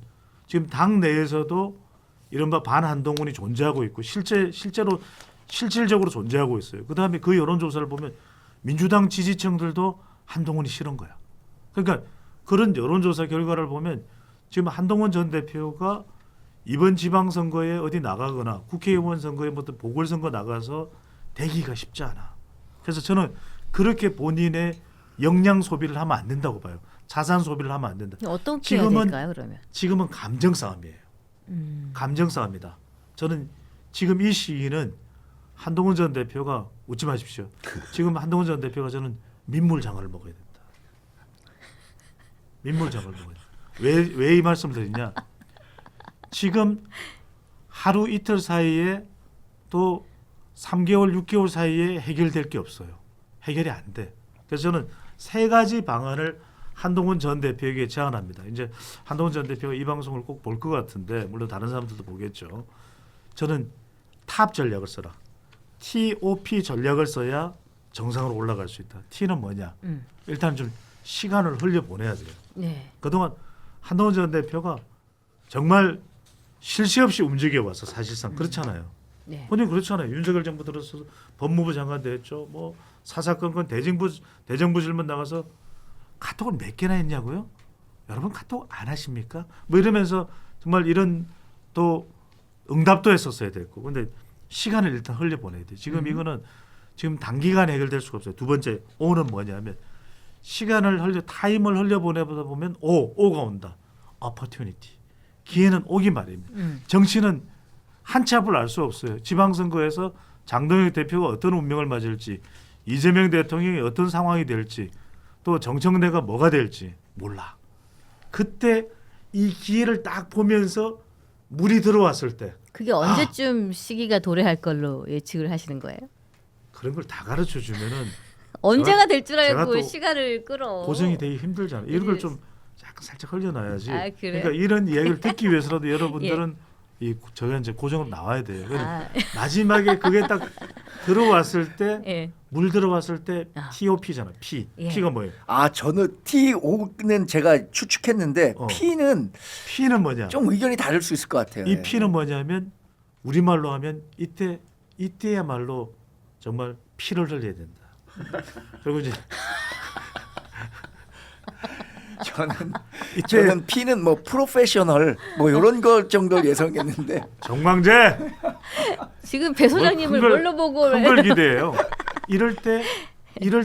지금 당 내에서도 이른바 반한동훈이 존재하고 있고 실질적으로 존재하고 있어요. 그다음에 그 여론조사를 보면 민주당 지지층들도 한동훈이 싫은 거야. 그러니까 그런 여론조사 결과를 보면 지금 한동훈 전 대표가 이번 지방선거에 어디 나가거나 국회의원 선거에 뭐 보궐선거 나가서 되기가 쉽지 않아. 그래서 저는 그렇게 본인의 역량 소비를 하면 안 된다고 봐요. 자산 소비를 하면 안 된다. 어떻게 해야 될까요, 그러면? 지금은 감정 싸움이에요. 감정 싸움이다. 저는 지금 이 시기는 한동훈 전 대표가 웃지 마십시오. 지금 한동훈 전 대표가 저는 민물장어를 먹어야 된다. 민물장어를 먹어야 된다. 왜 이 말씀을 드리냐? 지금 하루 이틀 사이에 또 3개월, 6개월 사이에 해결될 게 없어요. 해결이 안 돼. 그래서 저는 세 가지 방안을 한동훈 전 대표에게 제안합니다. 이제 한동훈 전 대표가 이 방송을 꼭 볼 것 같은데 물론 다른 사람들도 보겠죠. 저는 탑 전략을 써라. TOP 전략을 써야 정상으로 올라갈 수 있다. T는 뭐냐? 일단 좀 시간을 흘려보내야 돼요. 네. 그동안 한동훈 전 대표가 정말 쉴 새 없이 움직여 왔어. 사실상 그렇잖아요. 네. 본인 그렇잖아요. 윤석열 정부 들어서 법무부 장관도 했죠. 뭐 사사건건 대정부 질문 나가서 카톡을 몇 개나 했냐고요? 여러분 카톡 안 하십니까? 뭐 이러면서 정말 이런 또 응답도 했었어야 됐고, 근데 시간을 일단 흘려 보내야 돼. 지금 이거는 지금 단기간에 해결될 수가 없어요. 두 번째 O는 뭐냐면 시간을 타임을 흘려 보내보다 보면 O가 온다. opportunity. 기회는 오기 마련입니다. 정치는 한치 앞을 알 수 없어요. 지방선거에서 장동혁 대표가 어떤 운명을 맞을지, 이재명 대통령이 어떤 상황이 될지, 또 정청래가 뭐가 될지 몰라. 그때 이 기회를 딱 보면서 물이 들어왔을 때 그게 언제쯤 시기가 도래할 걸로 예측을 하시는 거예요? 그런 걸 다 가르쳐 주면은 언제가 될 줄 제가 알고 또 시간을 끌어. 고정이 되기 힘들잖아요. 이런 걸 좀 약간 살짝 흘려놔야지. 아, 그래요? 그러니까 이런 이야기를 듣기 위해서라도 여러분들은 저희가 이제 고정으로 나와야 돼요. 아, 마지막에 그게 딱 들어왔을 때, 예. 물 들어왔을 때 아. TOP잖아. P. 예. P가 뭐예요? 저는 T5는 제가 추측했는데 어. P는 P는 뭐냐? 좀 의견이 다를 수 있을 것 같아요. 이 P는 뭐냐면 우리말로 하면 이때야말로 정말 피를 흘려야 된다. 그리고 이제 저는 P는 뭐 프로페셔널 뭐 이런 것 정도 예상했는데 정광재 지금 배 소장님을 큰 걸- 뭘로 보고 큰 걸 기대해요. 이럴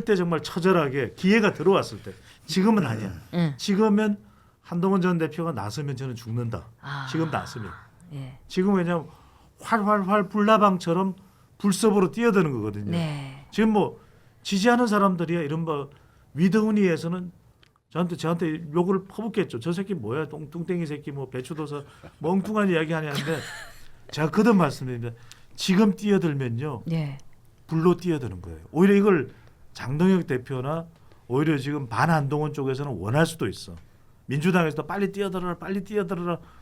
때 정말 처절하게 기회가 들어왔을 때, 지금은 아니야. 응. 지금은 한동훈 전 대표가 나서면 저는 죽는다. 아. 지금 나서면. 예. 지금 왜냐면 활활활 불나방처럼 불섭으로 뛰어드는 거거든요. 네. 지금 뭐 지지하는 사람들이야 이른바 위더훈이에서는 저한테 욕을 퍼붓겠죠. 저 새끼 뭐야, 뚱땡이 새끼, 뭐 배추도사 멍뚱한 이야기 하냐는데 제가 거듭 말씀드립니다. 지금 뛰어들면요 네. 불로 뛰어드는 거예요. 오히려 이걸 장동혁 대표나 오히려 지금 반한동훈 쪽에서는 원할 수도 있어. 민주당에서도 빨리 뛰어들어라,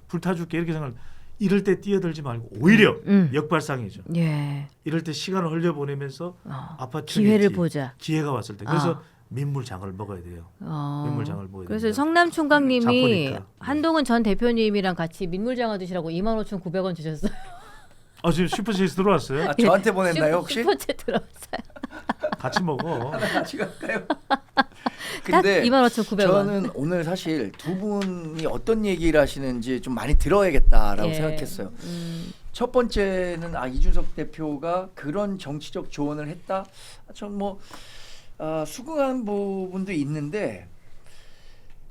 불타줄게 이렇게 생각. 이럴 때 뛰어들지 말고 오히려 역발상이죠. 예. 이럴 때 시간을 흘려보내면서 아파트 기회를 보자. 기회가 왔을 때 그래서 민물장을 먹어야 돼요. 민물장을 먹어야 그래서 됩니다. 성남 총각님이 자꾸니까. 한동훈 전 대표님이랑 같이 민물장어 드시라고 25,900원 주셨어요. 지금 슈퍼챗 들어왔어요? 저한테 보냈나요 혹시? 슈퍼챗 들어왔어요. 같이 먹어. 같이 갈까요? 딱 근데 25,900원. 저는 오늘 사실 두 분이 어떤 얘기를 하시는지 좀 많이 들어야겠다라고 예. 생각했어요. 첫 번째는 이준석 대표가 그런 정치적 조언을 했다. 전 뭐 수긍한 부분도 있는데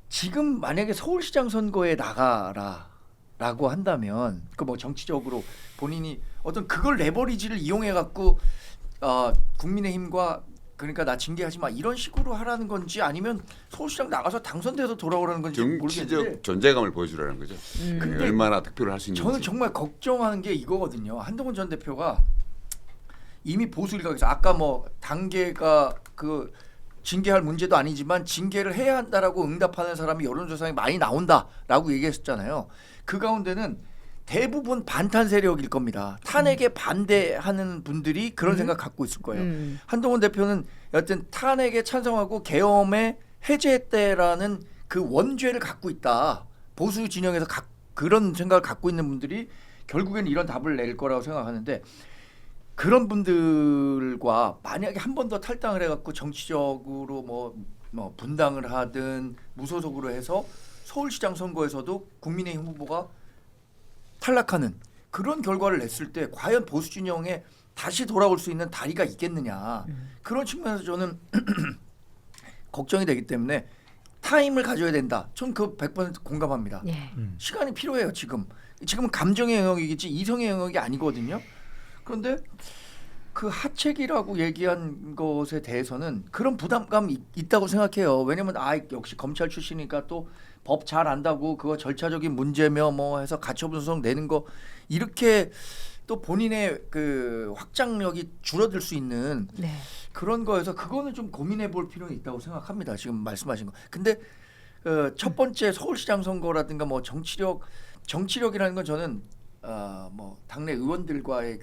지금 만약에 서울시장 선거에 나가라라고 한다면 그 뭐 정치적으로 본인이 어떤 그걸 레버리지를 이용해 갖고 국민의힘과 그러니까 나 징계하지 마 이런 식으로 하라는 건지 아니면 서울시장 나가서 당선돼서 돌아오라는 건지 모르겠는데 정치적 존재감을 보여주라는 거죠. 근데 얼마나 득표를 할 수 있는지. 저는 정말 걱정하는 게 이거거든요. 한동훈 전 대표가 이미 보수 일각에서 아까 뭐 단계가 그 징계할 문제도 아니지만 징계를 해야 한다라고 응답하는 사람이 여론조사에 많이 나온다라고 얘기했었잖아요. 그 가운데는 대부분 반탄 세력일 겁니다. 탄핵에 반대하는 분들이 그런 생각 갖고 있을 거예요. 한동훈 대표는 여튼 탄핵에 찬성하고 계엄에 해제했다라는 그 원죄를 갖고 있다. 보수 진영에서 그런 생각을 갖고 있는 분들이 결국에는 이런 답을 낼 거라고 생각하는데 그런 분들과 만약에 한 번 더 탈당을 해갖고 정치적으로 뭐 분당을 하든 무소속으로 해서 서울시장 선거에서도 국민의힘 후보가 탈락하는 그런 결과를 냈을 때 과연 보수 진영에 다시 돌아올 수 있는 다리가 있겠느냐 그런 측면에서 저는 걱정이 되기 때문에 타임을 가져야 된다. 전 그 100% 공감합니다. 예. 시간이 필요해요. 지금은 감정의 영역이겠지 이성의 영역이 아니거든요. 그런데 그 하책이라고 얘기한 것에 대해서는 그런 부담감이 있다고 생각해요. 왜냐면 역시 검찰 출신이니까 또 법 잘 안다고 그거 절차적인 문제며 뭐 해서 가처분 소송 내는 거 이렇게 또 본인의 그 확장력이 줄어들 수 있는 네. 그런 거에서 그거는 좀 고민해 볼 필요는 있다고 생각합니다. 지금 말씀하신 거. 근데 첫 번째 서울시장 선거라든가 뭐 정치력이라는 건 저는 뭐 당내 의원들과의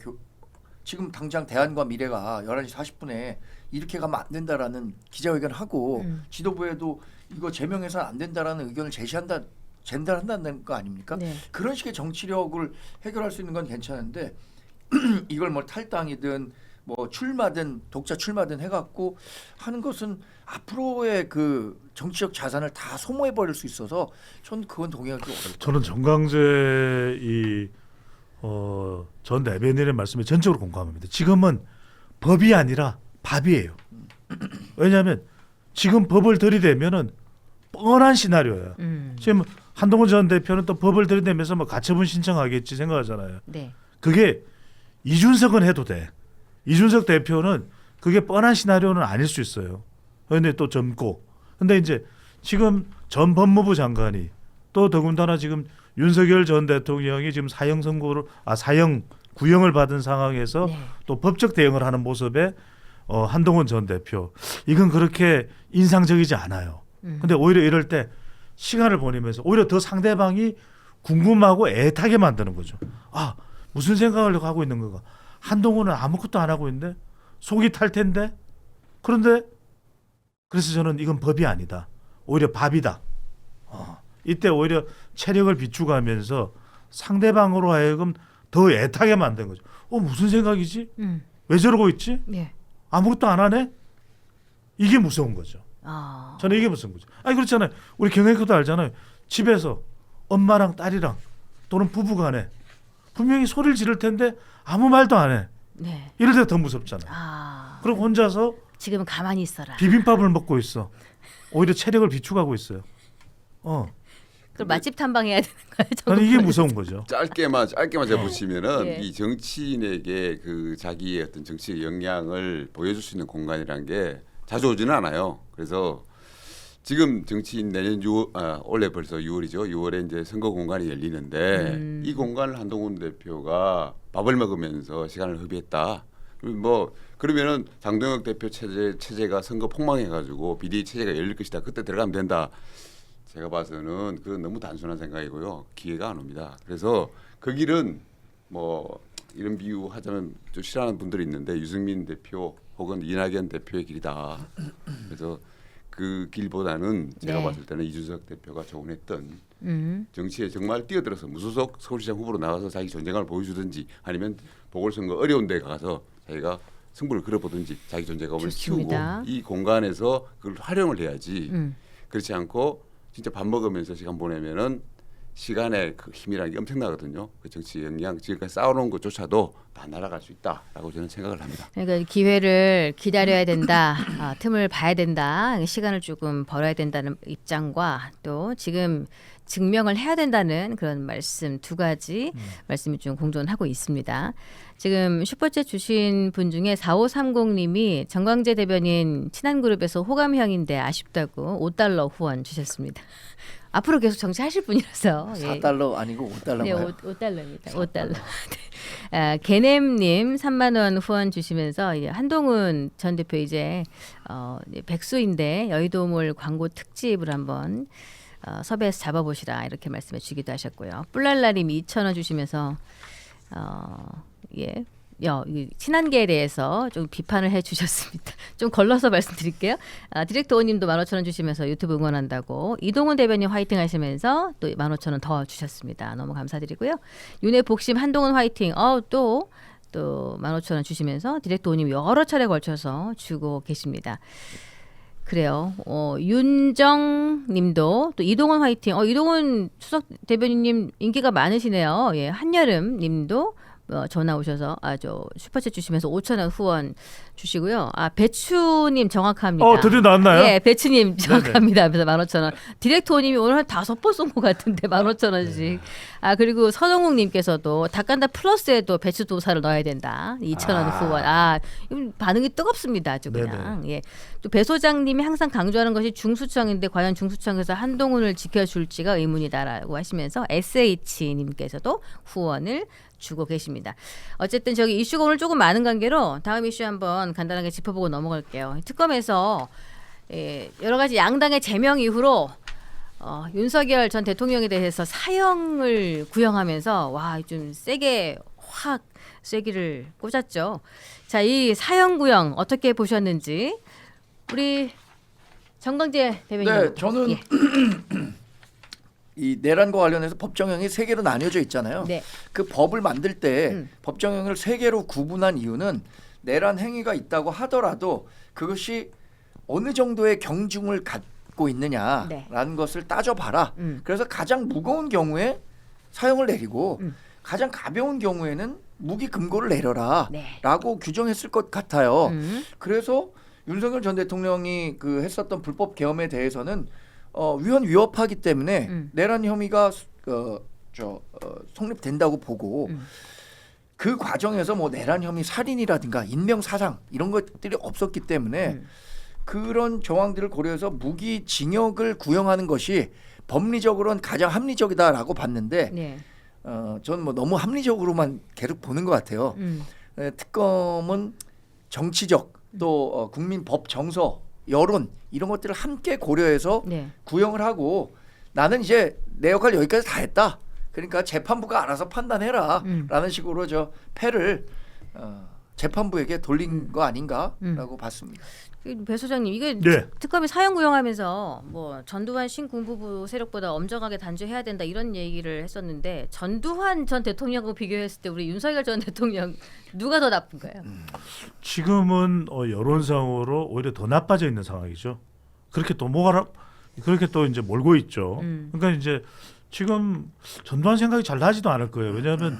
지금 당장 대안과 미래가 11시 40분에 이렇게 가면 안 된다라는 기자회견을 하고 지도부에도 이거 제명해서는 안 된다라는 의견을 제시한다 젠달한다는 거 아닙니까? 네. 그런 식의 정치력을 해결할 수 있는 건 괜찮은데 이걸 뭐 탈당이든 뭐 출마든 독자 출마든 해갖고 하는 것은 앞으로의 그 정치적 자산을 다 소모해 버릴 수 있어서 전 그건 동의하기 어렵다. 저는 정강재 전 대변인의 말씀에 전적으로 공감합니다. 지금은 법이 아니라 밥이에요. 왜냐하면 지금 법을 들이대면은 뻔한 시나리오야. 지금 한동훈 전 대표는 또 법을 들이대면서 뭐 가처분 신청하겠지 생각하잖아요. 네. 그게 이준석은 해도 돼. 이준석 대표는 그게 뻔한 시나리오는 아닐 수 있어요. 그런데 또 젊고. 근데 이제 지금 전 법무부 장관이 또 더군다나 지금 윤석열 전 대통령이 지금 사형 구형을 받은 상황에서 네. 또 법적 대응을 하는 모습에 한동훈 전 대표 이건 그렇게 인상적이지 않아요. 근데 오히려 이럴 때 시간을 보내면서 오히려 더 상대방이 궁금하고 애타게 만드는 거죠. 아, 무슨 생각을 하고 있는 건가? 한동훈은 아무것도 안 하고 있는데 속이 탈 텐데. 그런데 그래서 저는 이건 법이 아니다. 오히려 밥이다. 이때 오히려 체력을 비축하면서 상대방으로 하여금 더 애타게 만든 거죠. 무슨 생각이지? 왜 저러고 있지? 네. 아무것도 안 하네? 이게 무서운 거죠. 아. 저는 이게 무서운 거죠. 아니 그렇잖아요. 우리 경영학도 알잖아요. 집에서 엄마랑 딸이랑 또는 부부간에 분명히 소리를 지를 텐데 아무 말도 안 해. 네. 이럴 때가 더 무섭잖아요. 아. 그럼 혼자서 지금 가만히 있어라. 비빔밥을 먹고 있어. 오히려 체력을 비축하고 있어요. 그럼 맛집 탐방해야 되는 거예요? 저는 이게 무서운 거죠. 짧게만 잡으시면은 예. 이 정치인에게 그 자기의 어떤 정치의 역량을 보여줄 수 있는 공간이란 게 자주 오지는 않아요. 그래서 지금 정치인 내년 올해 벌써 6월이죠. 6월에 이제 선거 공간이 열리는데 이 공간을 한동훈 대표가 밥을 먹으면서 시간을 허비했다. 뭐 그러면은 장동혁 대표 체제가 선거 폭망해가지고 비리 체제가 열릴 것이다. 그때 들어가면 된다. 제가 봐서는 그건 너무 단순한 생각이고요. 기회가 안 옵니다. 그래서 그 길은 뭐 이런 비유하자면 좀 싫어하는 분들이 있는데 유승민 대표 혹은 이낙연 대표의 길이다. 그래서 그 길보다는 제가 네. 봤을 때는 이준석 대표가 조언했던 정치에 정말 뛰어들어서 무소속 서울시장 후보로 나가서 자기 존재감을 보여주든지 아니면 보궐선거 어려운 데 가서 자기가 승부를 걸어보든지 자기 존재감을 좋습니다. 키우고 이 공간에서 그걸 활용을 해야지. 그렇지 않고 진짜 밥 먹으면서 시간 보내면은 시간의 그 힘이라는 게 엄청나거든요. 그 정치 역량 지금까지 쌓아놓은 것조차도 다 날아갈 수 있다라고 저는 생각을 합니다. 그러니까 기회를 기다려야 된다. 틈을 봐야 된다. 시간을 조금 벌어야 된다는 입장과 또 지금 증명을 해야 된다는 그런 말씀 두 가지 말씀이 좀 공존하고 있습니다. 지금 슈퍼챗 주신 분 중에 4530님이 정광재 대변인 친한그룹에서 호감형인데 아쉽다고 $5 후원 주셨습니다. 앞으로 계속 정치하실 분이라서 4달러 아니고 5달러인가요? 네, 5달러입니다. 5달러. 개넴님 3만 원 후원 주시면서 이제 한동훈 전 대표 이제 백수인데 여의도몰 광고 특집을 한번 섭외해서 잡아보시라 이렇게 말씀해 주기도 하셨고요. 뿔랄라님 2,000원 주시면서 예. 이 친한계에 대해서 좀 비판을 해주셨습니다. 좀 걸러서 말씀드릴게요. 디렉터 오님도 15,000원 주시면서 유튜브 응원한다고 이동훈 대변인 화이팅 하시면서 또 15,000원 더 주셨습니다. 너무 감사드리고요. 윤회 복심 한동훈 화이팅 또 15,000원 주시면서 디렉터 오님 여러 차례 걸쳐서 주고 계십니다. 그래요. 윤정님도 또 이동훈 화이팅. 이동훈 수석 대변인님 인기가 많으시네요. 예, 한여름님도 전화 오셔서 저 슈퍼챗 주시면서 5,000원 후원 주시고요. 배추님 정확합니다. 드디어 나왔나요? 예, 배추님 정확합니다. 그래서 15,000원. 디렉터님이 오늘 한 5번 쏜 것 같은데 15,000원씩. 그리고 선홍욱님께서도 닭간다 플러스에도 배추 도사를 넣어야 된다. 2,000원 후원. 이건 반응이 뜨겁습니다. 아주 그냥. 예. 또 배 소장님이 항상 강조하는 것이 중수청인데 과연 중수청에서 한동훈을 지켜줄지가 의문이다라고 하시면서 SH님께서도 후원을 주고 계십니다. 어쨌든 저기 이슈가 오늘 조금 많은 관계로 다음 이슈 한번 간단하게 짚어보고 넘어갈게요. 특검에서 여러 가지 양당의 제명 이후로 윤석열 전 대통령에 대해서 사형을 구형하면서 좀 세게 확 쐐기를 꽂았죠. 자, 이 사형 구형 어떻게 보셨는지 우리 정광재 대변인. 네, 저는 이 내란과 관련해서 법정형이 3개로 나뉘어져 있잖아요. 네. 그 법을 만들 때 법정형을 3개로 구분한 이유는 내란 행위가 있다고 하더라도 그것이 어느 정도의 경중을 갖고 있느냐라는 네. 것을 따져봐라. 그래서 가장 무거운 경우에 사형을 내리고 가장 가벼운 경우에는 무기 금고를 내려라 네. 라고 규정했을 것 같아요. 그래서 윤석열 전 대통령이 그 했었던 불법 계엄에 대해서는 위헌위협하기 때문에 내란 혐의가 성립된다고 보고 그 과정에서 뭐 내란 혐의 살인이라든가 인명사상 이런 것들이 없었기 때문에 그런 정황들을 고려해서 무기징역을 구형하는 것이 법리적으로는 가장 합리적이다라고 봤는데 네. 저는 뭐 너무 합리적으로만 계속 보는 것 같아요. 특검은 정치적 또 국민 법 정서 여론 이런 것들을 함께 고려해서 네. 구형을 하고 나는 이제 내 역할 여기까지 다 했다. 그러니까 재판부가 알아서 판단해라라는 식으로 저 패를 재판부에게 돌린 거 아닌가라고 봤습니다. 배 소장님 이게 네. 특검이 사형 구형하면서 뭐 전두환 신군부부 세력보다 엄정하게 단죄해야 된다 이런 얘기를 했었는데 전두환 전 대통령하고 비교했을 때 우리 윤석열 전 대통령 누가 더 나쁜가요? 지금은 여론상으로 오히려 더 나빠져 있는 상황이죠. 그렇게 또 그렇게 또 이제 몰고 있죠. 그러니까 이제 지금 전두환 생각이 잘 나지도 않을 거예요. 왜냐하면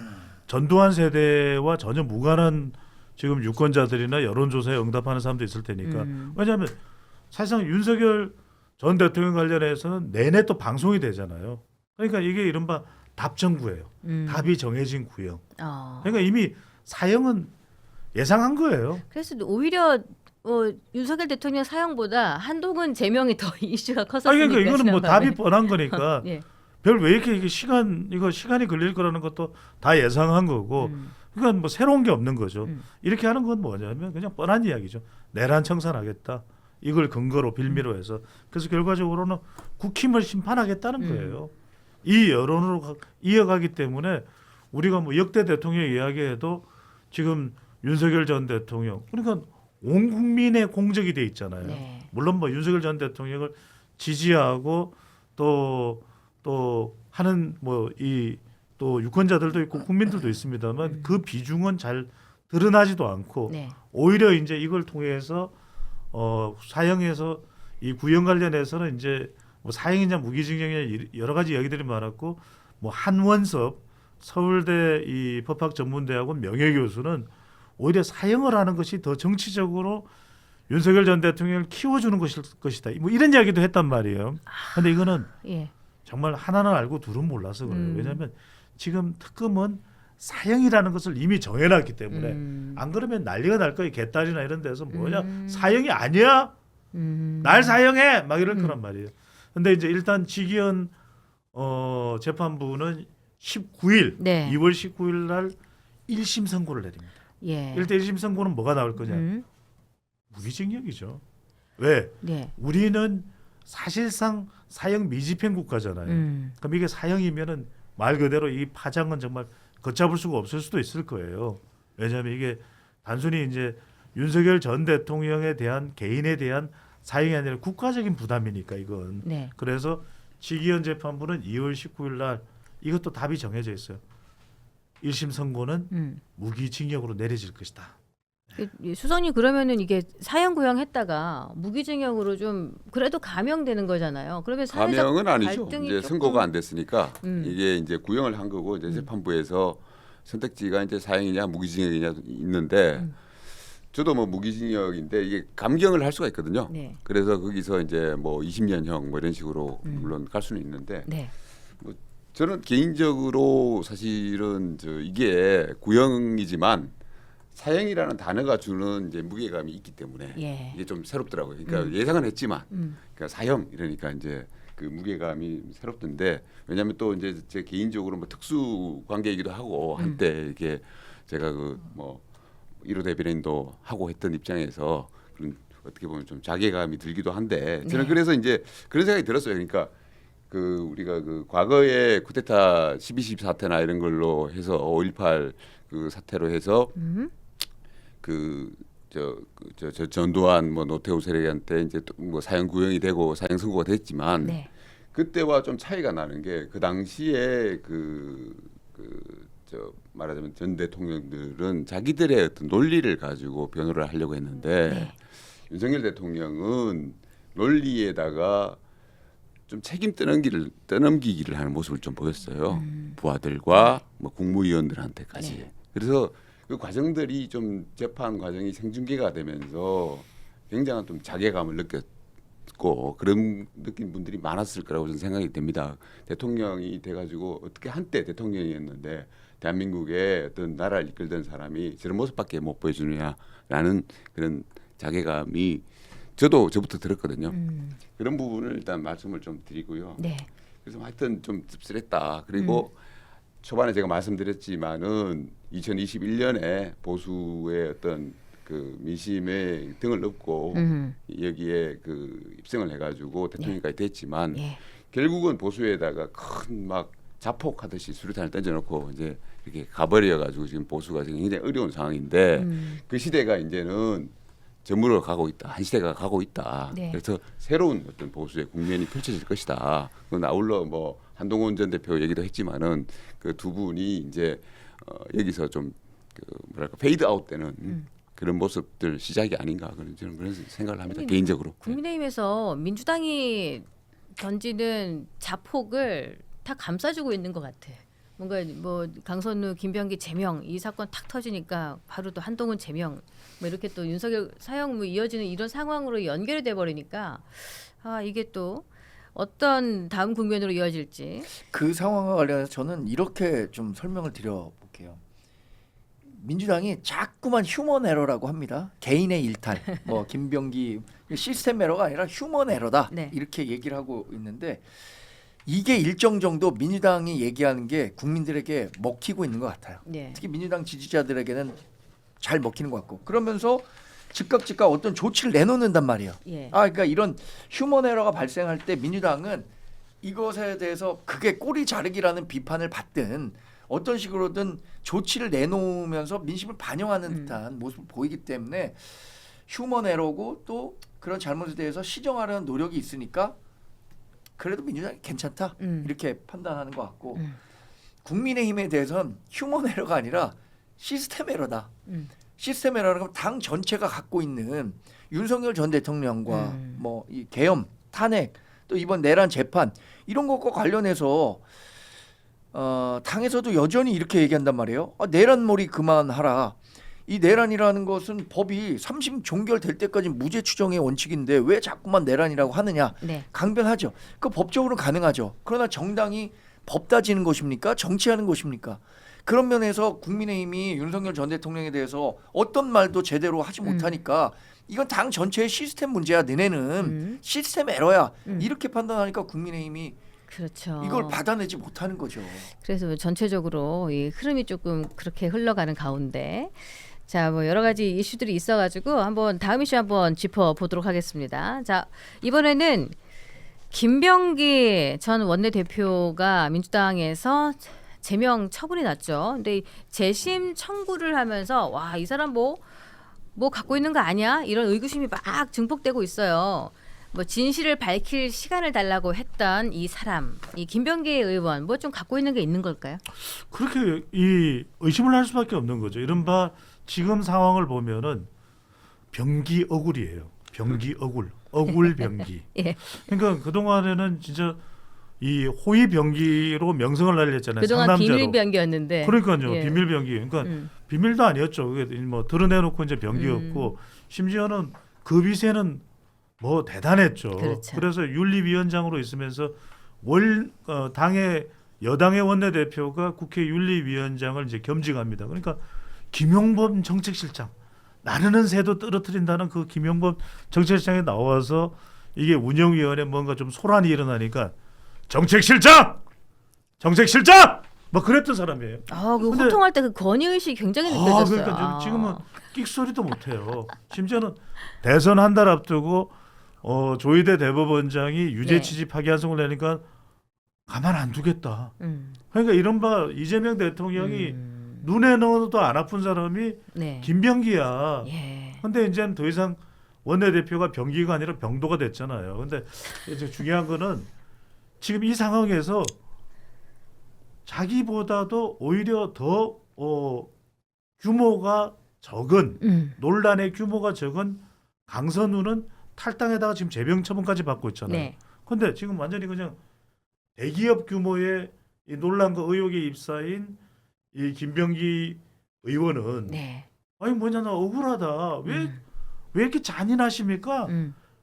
전두환 세대와 전혀 무관한 지금 유권자들이나 여론조사에 응답하는 사람도 있을 테니까. 왜냐하면 사실상 윤석열 전 대통령 관련해서는 내내 또 방송이 되잖아요. 그러니까 이게 이른바 답정구예요. 답이 정해진 구형. 그러니까 이미 사형은 예상한 거예요. 그래서 오히려 윤석열 대통령 사형보다 한동훈 제명이 더 이슈가 컸었으니까. 그러니까 이거는 뭐 지난번에. 답이 뻔한 거니까. 예. 별 왜 이렇게 이게 시간이 걸릴 거라는 것도 다 예상한 거고. 그러니까 뭐 새로운 게 없는 거죠. 이렇게 하는 건 뭐냐면 그냥 뻔한 이야기죠. 내란 청산하겠다. 이걸 근거로 빌미로 해서 그래서 결과적으로는 국힘을 심판하겠다는 거예요. 이 여론으로 이어가기 때문에 우리가 뭐 역대 대통령 이야기해도 지금 윤석열 전 대통령 그러니까 온 국민의 공적이 돼 있잖아요. 네. 물론 뭐 윤석열 전 대통령을 지지하고 또 하는 뭐 이 또 유권자들도 있고 국민들도 있습니다만 그 비중은 잘 드러나지도 않고 네. 오히려 이제 이걸 통해서 사형에서 이 구형 관련해서는 이제 뭐 사형이냐 무기징역이냐 여러 가지 이야기들이 많았고 뭐 한원섭 서울대 이 법학전문대학원 명예교수는 오히려 사형을 하는 것이 더 정치적으로 윤석열 전 대통령을 키워주는 것이다. 뭐 이런 이야기도 했단 말이에요. 그런데 이거는 예. 정말 하나는 알고 둘은 몰라서 그래요. 왜냐하면 지금 특검은 사형이라는 것을 이미 정해놨기 때문에 안 그러면 난리가 날 거예요. 개딸이나 이런 데서 뭐냐 사형이 아니야. 날 사형해 막 이럴 거란 말이에요. 근데 이제 일단 지기현 재판부는 19일 네. 2월 19일 날 1심 선고를 내립니다. 예. 일단 1심 선고는 뭐가 나올 거냐? 무기징역이죠. 왜? 네. 우리는 사실상 사형 미집행 국가잖아요. 그럼 이게 사형이면은 말 그대로 이 파장은 정말 걷잡을 수가 없을 수도 있을 거예요. 왜냐하면 이게 단순히 이제 윤석열 전 대통령에 대한 개인에 대한 사형이 아니라 국가적인 부담이니까 이건. 네. 그래서 지기현 재판부는 2월 19일 날 이것도 답이 정해져 있어요. 1심 선고는 무기징역으로 내려질 것이다. 수석님 그러면은 이게 사형 구형했다가 무기징역으로 좀 그래도 감형되는 거잖아요. 그러면 사회적 감형은 아니죠. 갈등이 이제 조금- 선고가 안 됐으니까 음. 이게 구형을 한 거고 이제 재판부에서 선택지가 이제 사형이냐 무기징역이냐 있는데 저도 뭐 무기징역인데 이게 감경을 할 수가 있거든요. 네. 그래서 거기서 이제 뭐 20년형 뭐 이런 식으로 물론 갈 수는 있는데 네. 저는 개인적으로 사실은 이게 구형이지만 사형이라는 단어가 주는 이제 무게감이 있기 때문에 예. 이게 좀 새롭더라고요. 그러니까 예상은 했지만 그러니까 사형 이러니까 이제 그 무게감이 새롭던데 왜냐하면 또 이제 제 개인적으로 뭐 특수 관계이기도 하고 한때 이게 제가 그 뭐 1호 대변인도 하고 했던 입장에서 그런 어떻게 보면 좀 자괴감이 들기도 한데 저는 네. 그래서 이제 그런 생각이 들었어요. 그러니까 그 우리가 그 과거에 쿠데타 12.12 사태나 이런 걸로 해서 5.18 그 사태로 해서 전두환 뭐 노태우 세력한테 이제 뭐 사형 구형이 되고 사형 선고가 됐지만 네. 그때와 좀 차이가 나는 게 그 당시에 말하자면 전 대통령들은 자기들의 어떤 논리를 가지고 변호를 하려고 했는데 네. 윤석열 대통령은 논리에다가 좀 책임 떠넘기기를 하는 모습을 좀 보였어요. 부하들과 뭐 국무위원들한테까지. 네. 그래서 그 과정들이 좀 재판 과정이 생중계가 되면서 굉장한 좀 자괴감을 느꼈고 그런 느낀 분들이 많았을 거라고 저는 생각이 됩니다. 대통령이 돼가지고 어떻게 한때 대통령이었는데 대한민국의 어떤 나라를 이끌던 사람이 저런 모습밖에 못 보여주느냐라는 그런 자괴감이 저부터 들었거든요. 그런 부분을 일단 말씀을 좀 드리고요. 네. 그래서 하여튼 좀 씁쓸했다. 그리고 초반에 제가 말씀드렸지만은 2021년에 보수의 어떤 그 민심에 등을 업고 여기에 그 입성을 해가지고 대통령까지 됐지만 예. 결국은 보수에다가 큰 막 자폭하듯이 수류탄을 던져놓고 이제 이렇게 가버려가지고 지금 보수가 지금 굉장히 어려운 상황인데 그 시대가 이제는 저물어 가고 있다. 한 시대가 가고 있다. 네. 그래서 새로운 어떤 보수의 국면이 펼쳐질 것이다. 그건 아울러 뭐 한동훈 전 대표 얘기도 했지만은 그 두 분이 이제 여기서 좀 그 뭐랄까 페이드 아웃되는 그런 모습들 시작이 아닌가 저는 그런 생각을 합니다. 아니, 개인적으로. 국민의힘에서 민주당이 던지는 자폭을 다 감싸주고 있는 것 같아. 뭔가 뭐 강선우, 김병기 제명 이 사건 탁 터지니까 바로 또 한동훈 제명 뭐 이렇게 또 윤석열 사형 뭐 이어지는 이런 상황으로 연결이 돼 버리니까 아 이게 또 어떤 다음 국면으로 이어질지. 그 상황과 관련해서 저는 이렇게 좀 설명을 드려볼게요. 민주당이 자꾸만 휴먼 에러라고 합니다. 개인의 일탈, 뭐 김병기 시스템 에러가 아니라 휴먼 에러다 네. 이렇게 얘기를 하고 있는데 이게 일정 정도 민주당이 얘기하는 게 국민들에게 먹히고 있는 것 같아요. 네. 특히 민주당 지지자들에게는 잘 먹히는 것 같고 그러면서 즉각 어떤 조치를 내놓는단 말이에요. 예. 그러니까 이런 휴먼 에러가 발생할 때 민주당은 이것에 대해서 그게 꼬리 자르기라는 비판을 받든 어떤 식으로든 조치를 내놓으면서 민심을 반영하는 듯한 모습을 보이기 때문에 휴먼 에러고 또 그런 잘못에 대해서 시정하려는 노력이 있으니까 그래도 민주당이 괜찮다 이렇게 판단하는 것 같고 국민의힘에 대해서는 휴먼 에러가 아니라 시스템 에러다. 시스템 에러라는 건 당 전체가 갖고 있는 윤석열 전 대통령과 뭐 이 계엄, 탄핵, 또 이번 내란 재판 이런 것과 관련해서 당에서도 여전히 이렇게 얘기한단 말이에요. 내란몰이 그만하라. 이 내란이라는 것은 법이 3심 종결될 때까지 무죄 추정의 원칙인데 왜 자꾸만 내란이라고 하느냐. 네. 강변하죠. 그 법적으로는 가능하죠. 그러나 정당이 법 따지는 것입니까? 정치하는 것입니까? 그런 면에서 국민의힘이 윤석열 전 대통령에 대해서 어떤 말도 제대로 하지 못하니까 이건 당 전체의 시스템 문제야. 너네는 시스템 에러야. 이렇게 판단하니까 국민의힘이 그렇죠. 이걸 받아내지 못하는 거죠. 그래서 전체적으로 이 흐름이 조금 그렇게 흘러가는 가운데 자, 뭐 여러 가지 이슈들이 있어가지고 한번 다음 이슈 한번 짚어보도록 하겠습니다. 자, 이번에는 김병기 전 원내대표가 민주당에서 제명 처분이 났죠. 근데 재심 청구를 하면서 와, 이 사람 뭐 갖고 있는 거 아니야? 이런 의구심이 막 증폭되고 있어요. 뭐 진실을 밝힐 시간을 달라고 했던 이 사람, 이 김병기 의원 뭐 좀 갖고 있는 게 있는 걸까요? 그렇게 이 의심을 할 수밖에 없는 거죠. 이른바 지금 상황을 보면은 병기 억울이에요. 병기 억울 병기. 예. 그러니까 그 동안에는 진짜 이 호위 병기로 명성을 날렸잖아요. 그동안 상남자로. 비밀 병기였는데. 그러니까요. 예. 비밀 병기. 그러니까 비밀도 아니었죠. 그게 뭐 드러내놓고 이제 병기였고 심지어는 그 비세는 뭐 대단했죠. 그렇죠. 그래서 윤리위원장으로 있으면서 당의 여당의 원내대표가 국회 윤리위원장을 이제 겸직합니다. 그러니까 김용범 정책실장 나르는 새도 떨어뜨린다는 그 김용범 정책실장에 나와서 이게 운영위원회 뭔가 좀 소란이 일어나니까 정책실장 막 그랬던 사람이에요. 그 호통할 때 그 권위 의식이 굉장히 느껴졌어요. 그러니까 지금은 끽소리도 못해요. 심지어는 대선 한 달 앞두고 조희대 대법원장이 유죄 네. 취지 파기 한송을 내니까 가만 안 두겠다. 그러니까 이른바 이재명 대통령이 눈에 넣어도 안 아픈 사람이 네. 김병기야. 예. 근데 이제는 더 이상 원내대표가 병기가 아니라 병도가 됐잖아요. 근데 이제 중요한 거는 지금 이 상황에서 자기보다도 오히려 더 규모가 적은 논란의 규모가 적은 강선우는 탈당에다가 지금 재병 처분까지 받고 있잖아요. 네. 근데 지금 완전히 그냥 대기업 규모의 이 논란과 의혹에 휩싸인 이 김병기 의원은 네. 아니 뭐냐 나 억울하다. 왜 이렇게 잔인하십니까?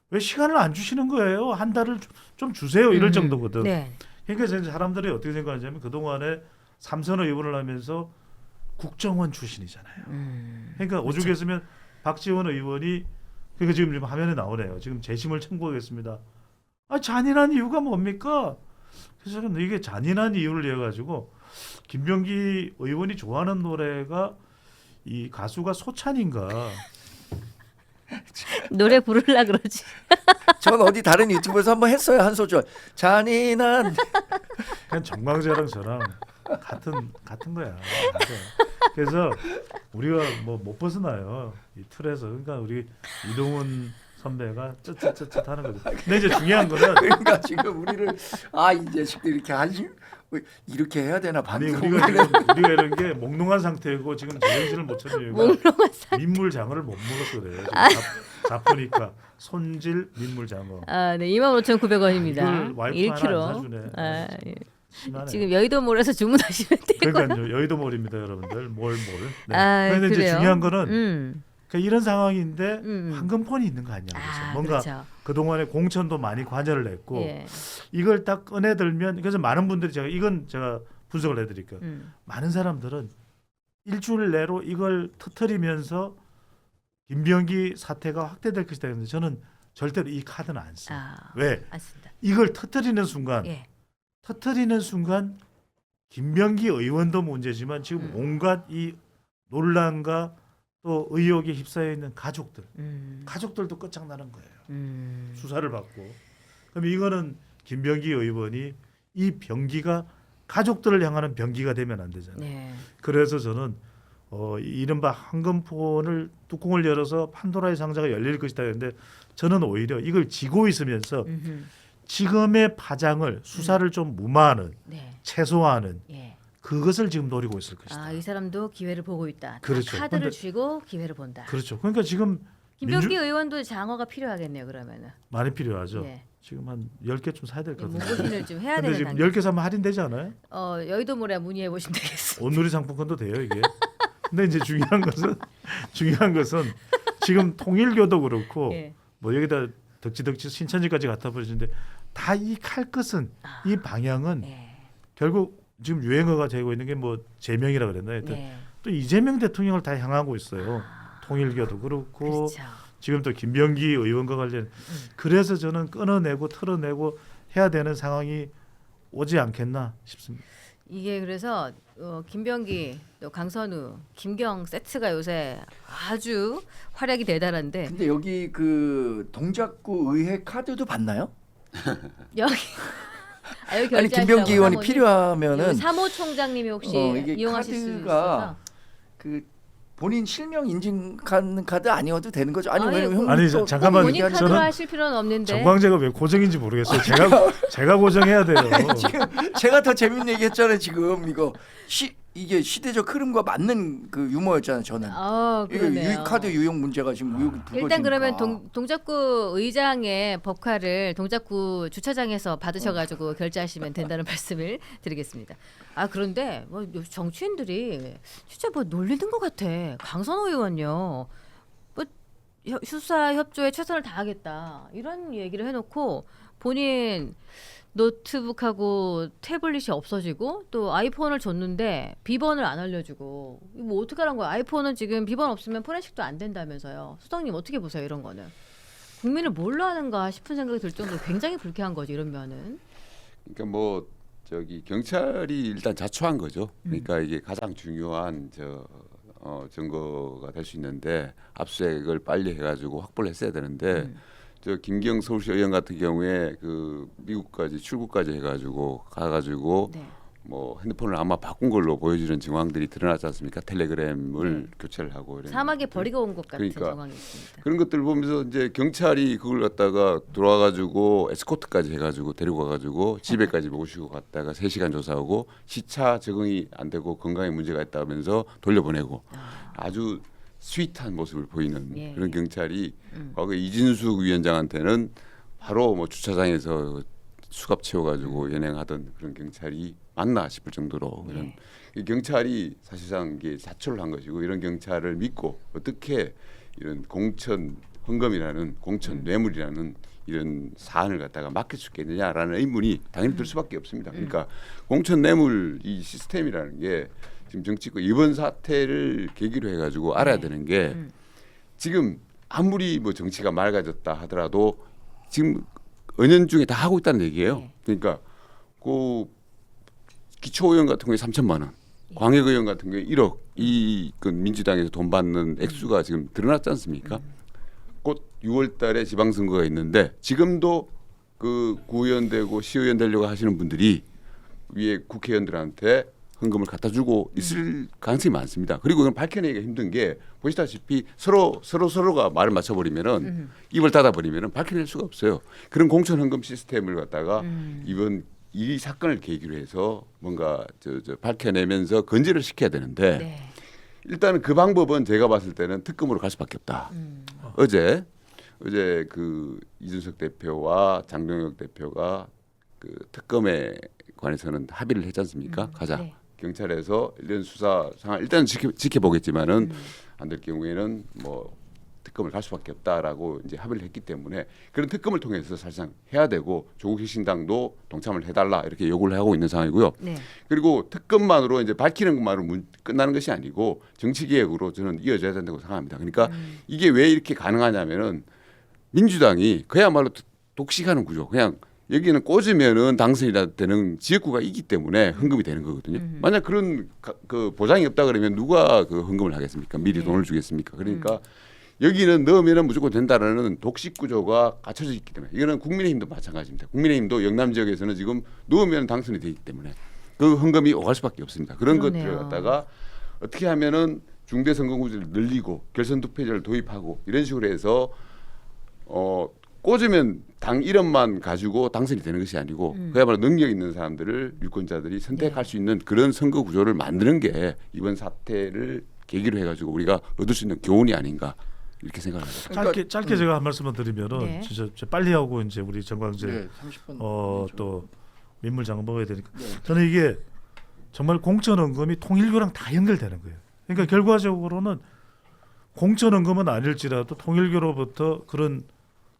왜 시간을 안 주시는 거예요? 한 달을 좀 주세요. 이럴 정도거든. 네. 그러니까 이제 사람들이 어떻게 생각하냐면 그동안에 삼선 의원을 하면서 국정원 출신이잖아요. 그러니까 오죽했으면 박지원 의원이 그러니까 지금 화면에 나오네요. 지금 재심을 청구하겠습니다. 아 잔인한 이유가 뭡니까? 그래서 저는 이게 잔인한 이유를 이어 가지고 김병기 의원이 좋아하는 노래가 이 가수가 소찬인가? 노래 부르려 그러지. 전 어디 다른 유튜브에서 한번 했어요 한 소절. 잔인한. 그냥 정광재랑 저랑 같은 거야. 맞아. 그래서 우리가 뭐 못 벗어나요 이 틀에서. 그러니까 우리 이동훈 선배가 쯧쯧쯧 하는 거죠. 근데 이제 중요한 거는 그러니까 지금 우리를 이 자식들 이렇게 해야 되나 아니 방송을. 우리가 이런 게 몽롱한 상태고 지금 제정신을 못 차린 이유가 몽롱한 상태. 민물장어를 못 먹어서 그래요. 잡으니까 손질 민물장어. 아, 네. 25,900원입니다. 이걸 와이프 하나 안 사주네. 아, 예. 심하네. 지금 여의도몰에서 주문하시면 돼요. 그러니까요. 여의도몰입니다, 여러분들. 몰. 네. 아, 그런데 이제 그래요? 중요한 거는 그러니까 이런 상황인데 음. 황금폰이 있는 거 아니냐. 그래서 뭔가 그렇죠. 그동안에 공천도 많이 관여를 했고 예. 이걸 딱 꺼내들면 그래서 많은 분들이 제가 분석을 해드릴게요. 많은 사람들은 일주일 내로 이걸 터뜨리면서 김병기 사태가 확대될 것이다 했는데 저는 절대로 이 카드는 안 써요. 왜? 맞습니다. 이걸 터뜨리는 순간 예. 김병기 의원도 문제지만 지금 온갖 이 논란과 또 의혹에 휩싸여 있는 가족들도 끝장나는 거예요. 수사를 받고. 그럼 이거는 김병기 의원이 이 병기가 가족들을 향하는 병기가 되면 안 되잖아요. 네. 그래서 저는 이른바 황금폰을 뚜껑을 열어서 판도라의 상자가 열릴 것이다 했는데 저는 오히려 이걸 쥐고 있으면서 지금의 파장을 수사를 좀 무마하는 네. 최소화하는 예. 그것을 지금 노리고 있을 것이다. 이 사람도 기회를 보고 있다. 그렇죠. 카드를 근데- 쥐고 기회를 본다. 그렇죠. 그러니까 지금 김병기 의원도 장어가 필요하겠네요. 그러면은. 많이 필요하죠. 예. 지금 한 10개 좀 사야 될 것 같아요. 문고신을 좀 해야 근데 되는 지금 단계. 10개 사면 할인되지 않아요? 여의도몰에 문의해 보시면 되겠습니다. 온누리 상품권도 돼요, 이게. 근데 이제 중요한 것은 지금 통일교도 그렇고 예. 뭐 여기다 덕지덕지 신천지까지 갖다 버리는데 다 이 칼 끝은 이 방향은 예. 결국 지금 유행어가 되고 있는 게 뭐 제명이라 그랬나 하여튼 네. 또 이재명 대통령을 다 향하고 있어요. 통일교도 그렇고 그렇죠. 지금 또 김병기 의원과 관련 그래서 저는 끊어내고 털어내고 해야 되는 상황이 오지 않겠나 싶습니다. 이게 그래서 김병기, 또 강선우, 김경 세트가 요새 아주 활약이 대단한데 근데 여기 그 동작구 의회 카드도 받나요? 여기 여기 아니 김병기 의원이 필요하면은 사모 총장님이 혹시 이게 이용하실 수 카드가 있어서 그 본인 실명 인증하는 카드 아니어도 되는 거죠? 아니 아니, 왜냐면 아니, 형님 잠깐만, 본인 카드로 저는 하실 필요는 없는데 정광재가 왜 고정인지 모르겠어요. 제가 고정해야 돼요. 지금 제가 더 재밌는 얘기했잖아요. 지금 이게 시대적 흐름과 맞는 그 유머였잖아요. 저는 이게 그러네요. 카드 유용 문제가 지금 의혹이 불거지니까. 일단 그러면 동작구 의장의 법카를 동작구 주차장에서 받으셔가지고 결제하시면 된다는 말씀을 드리겠습니다. 그런데 뭐 정치인들이 진짜 뭐 놀리는 것 같아. 강선호 의원요. 뭐 수사 협조에 최선을 다하겠다 이런 얘기를 해놓고 본인 노트북하고 태블릿이 없어지고 또 아이폰을 줬는데 비번을 안 알려주고 뭐 어떡하란 거야. 아이폰은 지금 비번 없으면 포렌식도 안 된다면서요. 수석님 어떻게 보세요 이런 거는. 국민을 뭘로 하는가 싶은 생각이 들 정도로 굉장히 불쾌한 거죠 이런 면은. 그러니까 뭐 저기 경찰이 일단 자초한 거죠. 그러니까 이게 가장 중요한 증거가 될 수 있는데 압수수색을 빨리 해가지고 확보를 했어야 되는데 저 김기영 서울시 의원 같은 경우에 그 미국까지 출국까지 해가지고 가가지고 네. 뭐 핸드폰을 아마 바꾼 걸로 보여지는 정황들이 드러나지 않습니까? 텔레그램을 교체를 하고 이런 사막에 버리고 온 것 같은 그러니까 정황이 있습니다. 그런 것들 보면서 이제 경찰이 그걸 갖다가 들어와가지고 에스코트까지 해가지고 데리고 가가지고 집에까지 모시고 갔다가 3시간 조사하고 시차 적응이 안 되고 건강에 문제가 있다면서 돌려보내고 아주 스윗한 모습을 보이는 예. 그런 경찰이 과거 이진숙 위원장한테는 바로 뭐 주차장에서 수갑 채워가지고 연행하던 그런 경찰이 맞나 싶을 정도로 그런 예. 이 경찰이 사실상 이게 자초를 한 것이고 이런 경찰을 믿고 어떻게 이런 공천 헌금이라는 공천 뇌물이라는 이런 사안을 갖다가 맡길 수 있겠느냐라는 의문이 당연히 들 수밖에 없습니다. 그러니까 공천 뇌물 이 시스템이라는 게 지금 정치권 이번 사태를 계기로 해가지고 알아야 되는 게 지금 아무리 뭐 정치가 맑아졌다 하더라도 지금 은연중에 다 하고 있다는 얘기예요. 네. 그러니까 그 기초의원 같은 경우에 3천만 원, 광역의원 같은 경우에 1억 그 민주당에서 돈 받는 액수가 지금 드러났지 않습니까? 곧 6월달에 지방선거가 있는데 지금도 그 구의원 되고 시의원 되려고 하시는 분들이 위에 국회의원들한테 헌금을 갖다 주고 있을 가능성이 많습니다. 그리고 이건 밝혀내기가 힘든 게 보시다시피 서로가 말을 맞춰버리면은 입을 닫아버리면은 밝혀낼 수가 없어요. 그런 공천 헌금 시스템을 갖다가 이번 이 사건을 계기로 해서 뭔가 저 밝혀내면서 건재를 시켜야 되는데 네. 일단은 그 방법은 제가 봤을 때는 특검으로 갈 수밖에 없다. 어제 그 이준석 대표와 장동혁 대표가 그 특검에 관해서는 합의를 했지 않습니까? 가자. 네. 경찰에서 이런 수사 상황 일단 지켜보겠지만은 안 될 경우에는 뭐 특검을 갈 수밖에 없다라고 이제 합의를 했기 때문에 그런 특검을 통해서 사실상 해야 되고 조국 혁신당도 동참을 해달라 이렇게 요구를 하고 있는 상황이고요. 네. 그리고 특검만으로 이제 밝히는 것만으로 끝나는 것이 아니고 정치 개혁으로 저는 이어져야 된다고 생각합니다. 그러니까 이게 왜 이렇게 가능하냐면은 민주당이 그야말로 독식하는 구조. 그냥 여기는 꽂으면은 당선이 되는 지역구가 있기 때문에 헌금이 되는 거거든요. 만약 그런 그 보장이 없다 그러면 누가 그 헌금을 하겠습니까? 미리 네. 돈을 주겠습니까? 그러니까 여기는 넣으면은 무조건 된다라는 독식 구조가 갖춰져 있기 때문에 이거는 국민의힘도 마찬가지입니다. 국민의힘도 영남 지역에서는 지금 넣으면 당선이 되기 때문에 그 헌금이 오갈 수밖에 없습니다. 그런 그러네요. 것들을 갖다가 어떻게 하면은 중대 선거구제를 늘리고 결선 투표제를 도입하고 이런 식으로 해서 꽂으면 당 이름만 가지고 당선이 되는 것이 아니고 그야말로 능력 있는 사람들을 유권자들이 선택할 네. 수 있는 그런 선거 구조를 만드는 게 이번 사태를 계기로 해가지고 우리가 얻을 수 있는 교훈이 아닌가 이렇게 생각합니다. 그러니까, 짧게 제가 한 말씀만 드리면은 네. 진짜 빨리 하고 이제 우리 정광재 네, 30분. 또 민물장 먹어야 되니까 네. 저는 이게 정말 공천헌금이 통일교랑 다 연결되는 거예요. 그러니까 결과적으로는 공천헌금은 아닐지라도 통일교로부터 그런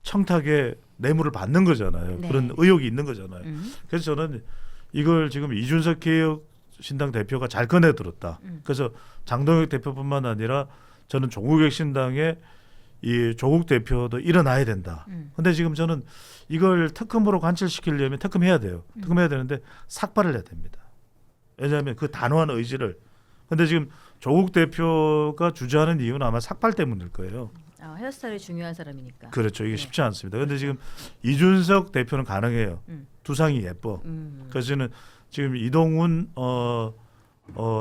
청탁의 뇌물을 받는 거잖아요. 네. 그런 의혹이 있는 거잖아요. 그래서 저는 이걸 지금 이준석 개혁신당 대표가 잘 꺼내 들었다. 그래서 장동혁 대표뿐만 아니라 저는 조국혁신당의 이 조국 대표도 일어나야 된다. 근데 지금 저는 이걸 특검으로 관철시키려면 특검해야 돼요. 특검해야 되는데 삭발을 해야 됩니다. 왜냐하면 그 단호한 의지를. 근데 지금 조국 대표가 주저하는 이유는 아마 삭발 때문일 거예요. 헤어스타일이 중요한 사람이니까. 그렇죠. 이게 네. 쉽지 않습니다. 근데 지금 이준석 대표는 가능해요. 두상이 예뻐. 그래서 저는 지금 이동훈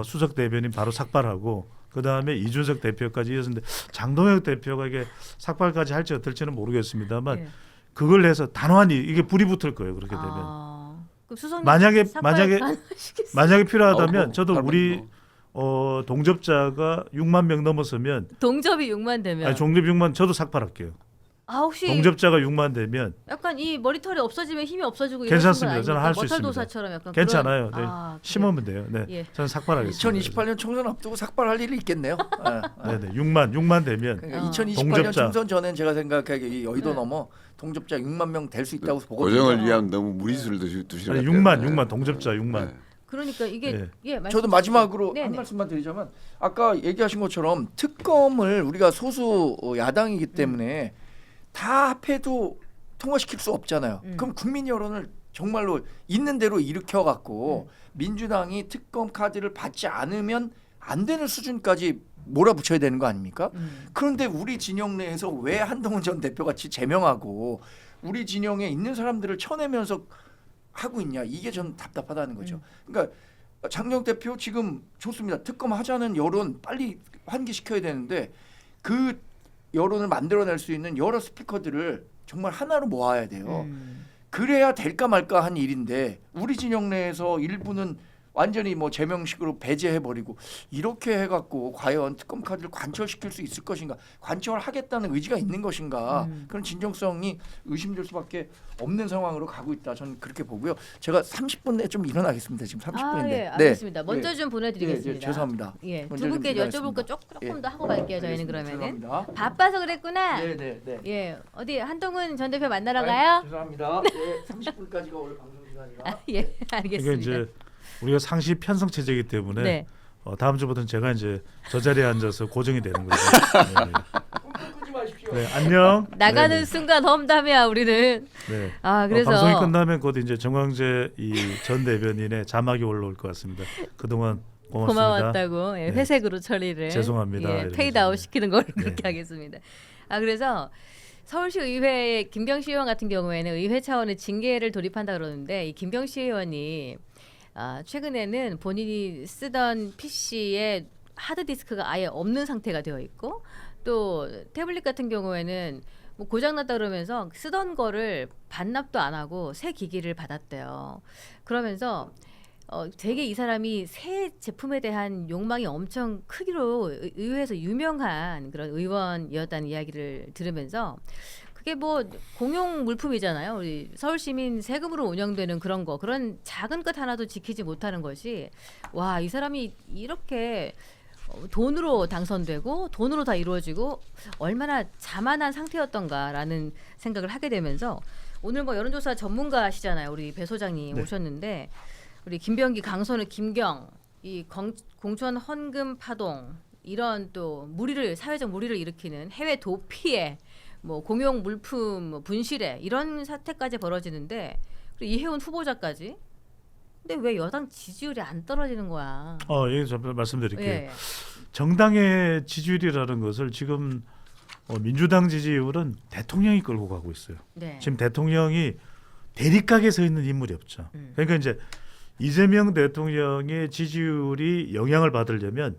수석 대변인 바로 삭발하고 그 다음에 이준석 대표까지 이어서는데 장동혁 대표가 이게 삭발까지 할지 어떨지는 모르겠습니다만 예. 그걸 해서 단호하니 이게 불이 붙을 거예요. 그렇게 되면 그럼 수석님 만약에 삭발 만약에 필요하다면 뭐, 저도 우리 동접자가 6만 명 넘었으면 동접이 6만 되면 아니 종접 6만 저도 삭발할게요. 혹시 동접자가 6만 되면 약간 이 머리털이 없어지면 힘이 없어지고 괜찮습니다. 저는 할수 있습니다. 머털도사처럼 약간 괜찮아요. 네. 그런, 심으면 돼요. 네, 예. 저는 삭발하겠습니다. 2028년 총선 앞두고 삭발할 일이 있겠네요. 네네 6만 되면 그러니까 2028년 동접자. 총선 전엔 제가 생각하기에 이 여의도 네. 넘어 동접자 6만 명 될 수 있다고 보거든요. 고정을 위한 너무 무리수를 두시는 아니, 것 같아요. 6만 동접자 6만. 네. 그러니까 이게 네. 예, 저도 마지막으로 네네. 한 말씀만 드리자면 아까 얘기하신 것처럼 특검을 우리가 소수 야당이기 때문에 다 합해도 통과시킬 수 없잖아요. 그럼 국민 여론을 정말로 있는 대로 일으켜 갖고 민주당이 특검 카드를 받지 않으면 안 되는 수준까지 몰아붙여야 되는 거 아닙니까? 그런데 우리 진영 내에서 왜 한동훈 전 대표 같이 제명하고 우리 진영에 있는 사람들을 쳐내면서 하고 있냐 이게 전 답답하다는 거죠. 그러니까 장영 대표 지금 좋습니다. 특검 하자는 여론 빨리 환기시켜야 되는데 그 여론을 만들어낼 수 있는 여러 스피커들을 정말 하나로 모아야 돼요. 그래야 될까 말까 한 일인데 우리 진영 내에서 일부는 완전히 뭐 제명식으로 배제해버리고 이렇게 해갖고 과연 특검 카드를 관철시킬 수 있을 것인가, 관철하겠다는 의지가 있는 것인가, 그런 진정성이 의심될 수밖에 없는 상황으로 가고 있다. 저는 그렇게 보고요. 제가 30분 내에 좀 일어나겠습니다. 지금 30분인데. 예, 알겠습니다. 먼저 네. 좀 보내드리겠습니다. 네, 죄송합니다. 예, 먼저 두 분께 좀 여쭤볼 거 조금 더 하고 갈게요. 저희는 그러면은 죄송합니다. 바빠서 그랬구나. 네. 예, 어디 한동훈 전 대표 만나러 아이, 가요? 죄송합니다. 네, 30분까지가 오늘 방송 시간이라. 예, 그러니까 알겠습니다. 이제 우리가 상시 편성 체제이기 때문에 네. 다음 주부터는 제가 이제 저 자리에 앉아서 고정이 되는 거죠. 네. 끄지 마십시오. 네, 안녕. 나가는 네, 순간 험담이야 우리는. 네. 아 그래서 방송이 끝나면 곧 이제 정광재 이 전 대변인의 자막이 올라올 것 같습니다. 그동안 고맙습니다. 고마웠다고 예, 네. 회색으로 처리를 죄송합니다. 예, 이러면서. 페이드아웃 시키는 걸로 그렇게 네. 하겠습니다. 아 그래서 서울시 의회 김병시 의원 같은 경우에는 의회 차원의 징계를 돌입한다 그러는데 이 김병시 의원이 최근에는 본인이 쓰던 PC에 하드디스크가 아예 없는 상태가 되어 있고 또 태블릿 같은 경우에는 뭐 고장났다 그러면서 쓰던 거를 반납도 안 하고 새 기기를 받았대요. 그러면서 되게 이 사람이 새 제품에 대한 욕망이 엄청 크기로 의회에서 유명한 그런 의원이었다는 이야기를 들으면서 그게 뭐 공용 물품이잖아요. 우리 서울 시민 세금으로 운영되는 그런 거, 그런 작은 것 하나도 지키지 못하는 것이 와, 이 사람이 이렇게 돈으로 당선되고 돈으로 다 이루어지고 얼마나 자만한 상태였던가라는 생각을 하게 되면서 오늘 뭐 여론조사 전문가시잖아요. 우리 배 소장님 네. 오셨는데 우리 김병기, 강선우, 김경 이 공천 헌금 파동 이런 또 사회적 무리를 일으키는 해외 도피에 뭐 공용 물품 뭐 분실에 이런 사태까지 벌어지는데 그리고 이혜훈 후보자까지. 근데 왜 여당 지지율이 안 떨어지는 거야? 예, 잠깐 말씀드릴게요. 예. 정당의 지지율이라는 것을 지금 민주당 지지율은 대통령이 끌고 가고 있어요. 네. 지금 대통령이 대립각에 서 있는 인물이 없죠. 그러니까 이제 이재명 대통령의 지지율이 영향을 받으려면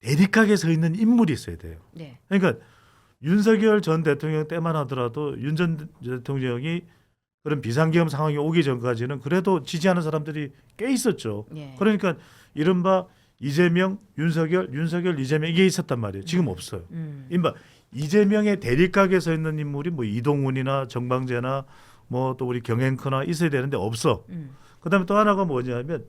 대립각에 서 있는 인물이 있어야 돼요. 네. 그러니까 윤석열 전 대통령 때만 하더라도 윤 전 대통령이 그런 비상계엄 상황이 오기 전까지는 그래도 지지하는 사람들이 꽤 있었죠. 예. 그러니까 이른바 이재명, 윤석열, 이재명 이게 있었단 말이에요. 지금 없어요. 이른바 이재명의 대립각에 서 있는 인물이 뭐 이동훈이나 정방재나 뭐 또 우리 경행크나 있어야 되는데 없어. 그다음에 또 하나가 뭐냐면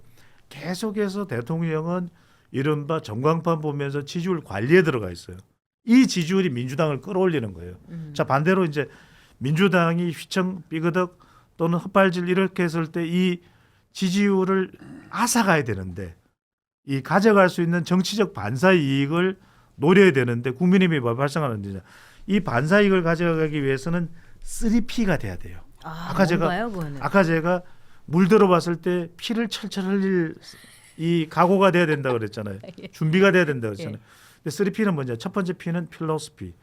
계속해서 대통령은 이른바 전광판 보면서 지지율 관리에 들어가 있어요. 이 지지율이 민주당을 끌어올리는 거예요. 자, 반대로 이제 민주당이 휘청 삐그덕 또는 헛발질 이렇게 했을 때 이 지지율을 앗아가야 되는데 이 가져갈 수 있는 정치적 반사 이익을 노려야 되는데 국민의힘이 발생하는 데냐. 이 반사 이익을 가져가기 위해서는 3P가 돼야 돼요. 아까 제가 물 들어봤을 때 피를 철철 흘릴 이 각오가 돼야 된다 그랬잖아요. 준비가 돼야 된다 그랬잖아요. 근데 3P는 뭐냐? 첫 번째 P는 필로소피.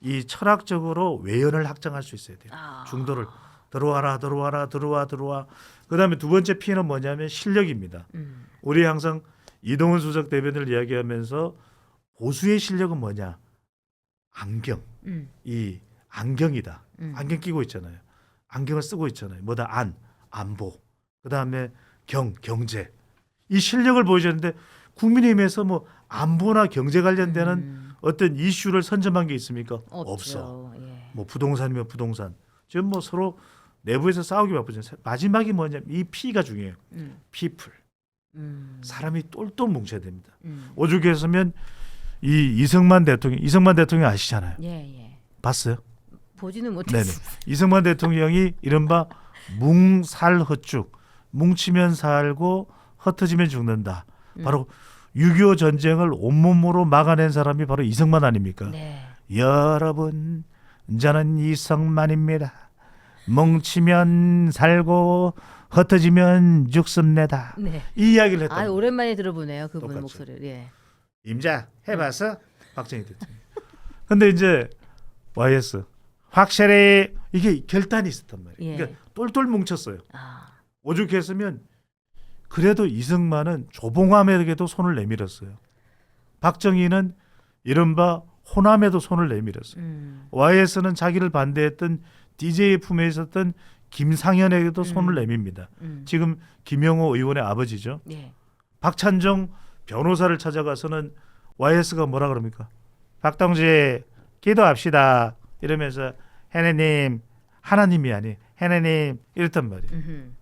이 철학적으로 외연을 확장할 수 있어야 돼요. 중도를 들어와. 그다음에 두 번째 P는 뭐냐면 실력입니다. 우리 항상 이동훈 수석 대변을 이야기하면서 보수의 실력은 뭐냐? 안경. 이 안경이다. 안경 끼고 있잖아요. 안경을 쓰고 있잖아요. 뭐다? 안보. 그다음에 경제. 이 실력을 보여줬는데 국민의힘에서 뭐 안보나 경제 관련되는 어떤 이슈를 선점한 게 있습니까? 없어. 예. 뭐 부동산이면 부동산. 지금 뭐 서로 내부에서 싸우기 바쁘잖아요. 마지막이 뭐냐면 이 P가 중요해요. people. 사람이 똘똘 뭉쳐야 됩니다. 오죽했으면 이 이승만 대통령 아시잖아요. 예. 봤어요? 보지는 네네. 못했어요. 이승만 대통령이 이른바 뭉살헛죽, 뭉치면 살고 흩어지면 죽는다. 바로 6.25 전쟁을 온몸으로 막아낸 사람이 바로 이승만 아닙니까? 네. 여러분, 저는 이승만입니다. 뭉치면 살고 흩어지면 죽습니다. 네. 이 이야기를 했다. 아, 오랜만에 들어보네요. 그분 똑같죠. 목소리를. 예. 임자 해봤어? 박정희 대통령. 근데 이제 YS 확실히 이게 결단이 있었단 말이에요. 예. 그러니까 똘똘 뭉쳤어요. 아. 오죽했으면 그래도 이승만은 조봉암에게도 손을 내밀었어요. 박정희는 이른바 호남에도 손을 내밀었어요. YS는 자기를 반대했던 DJ 품에 있었던 김상현에게도 손을 내밉니다. 지금 김영호 의원의 아버지죠. 예. 박찬정 변호사를 찾아가서는 YS가 뭐라 그럽니까? 박동지 기도합시다 이러면서 하나님, 하나님이 아니 하나님 이랬단 말이에요.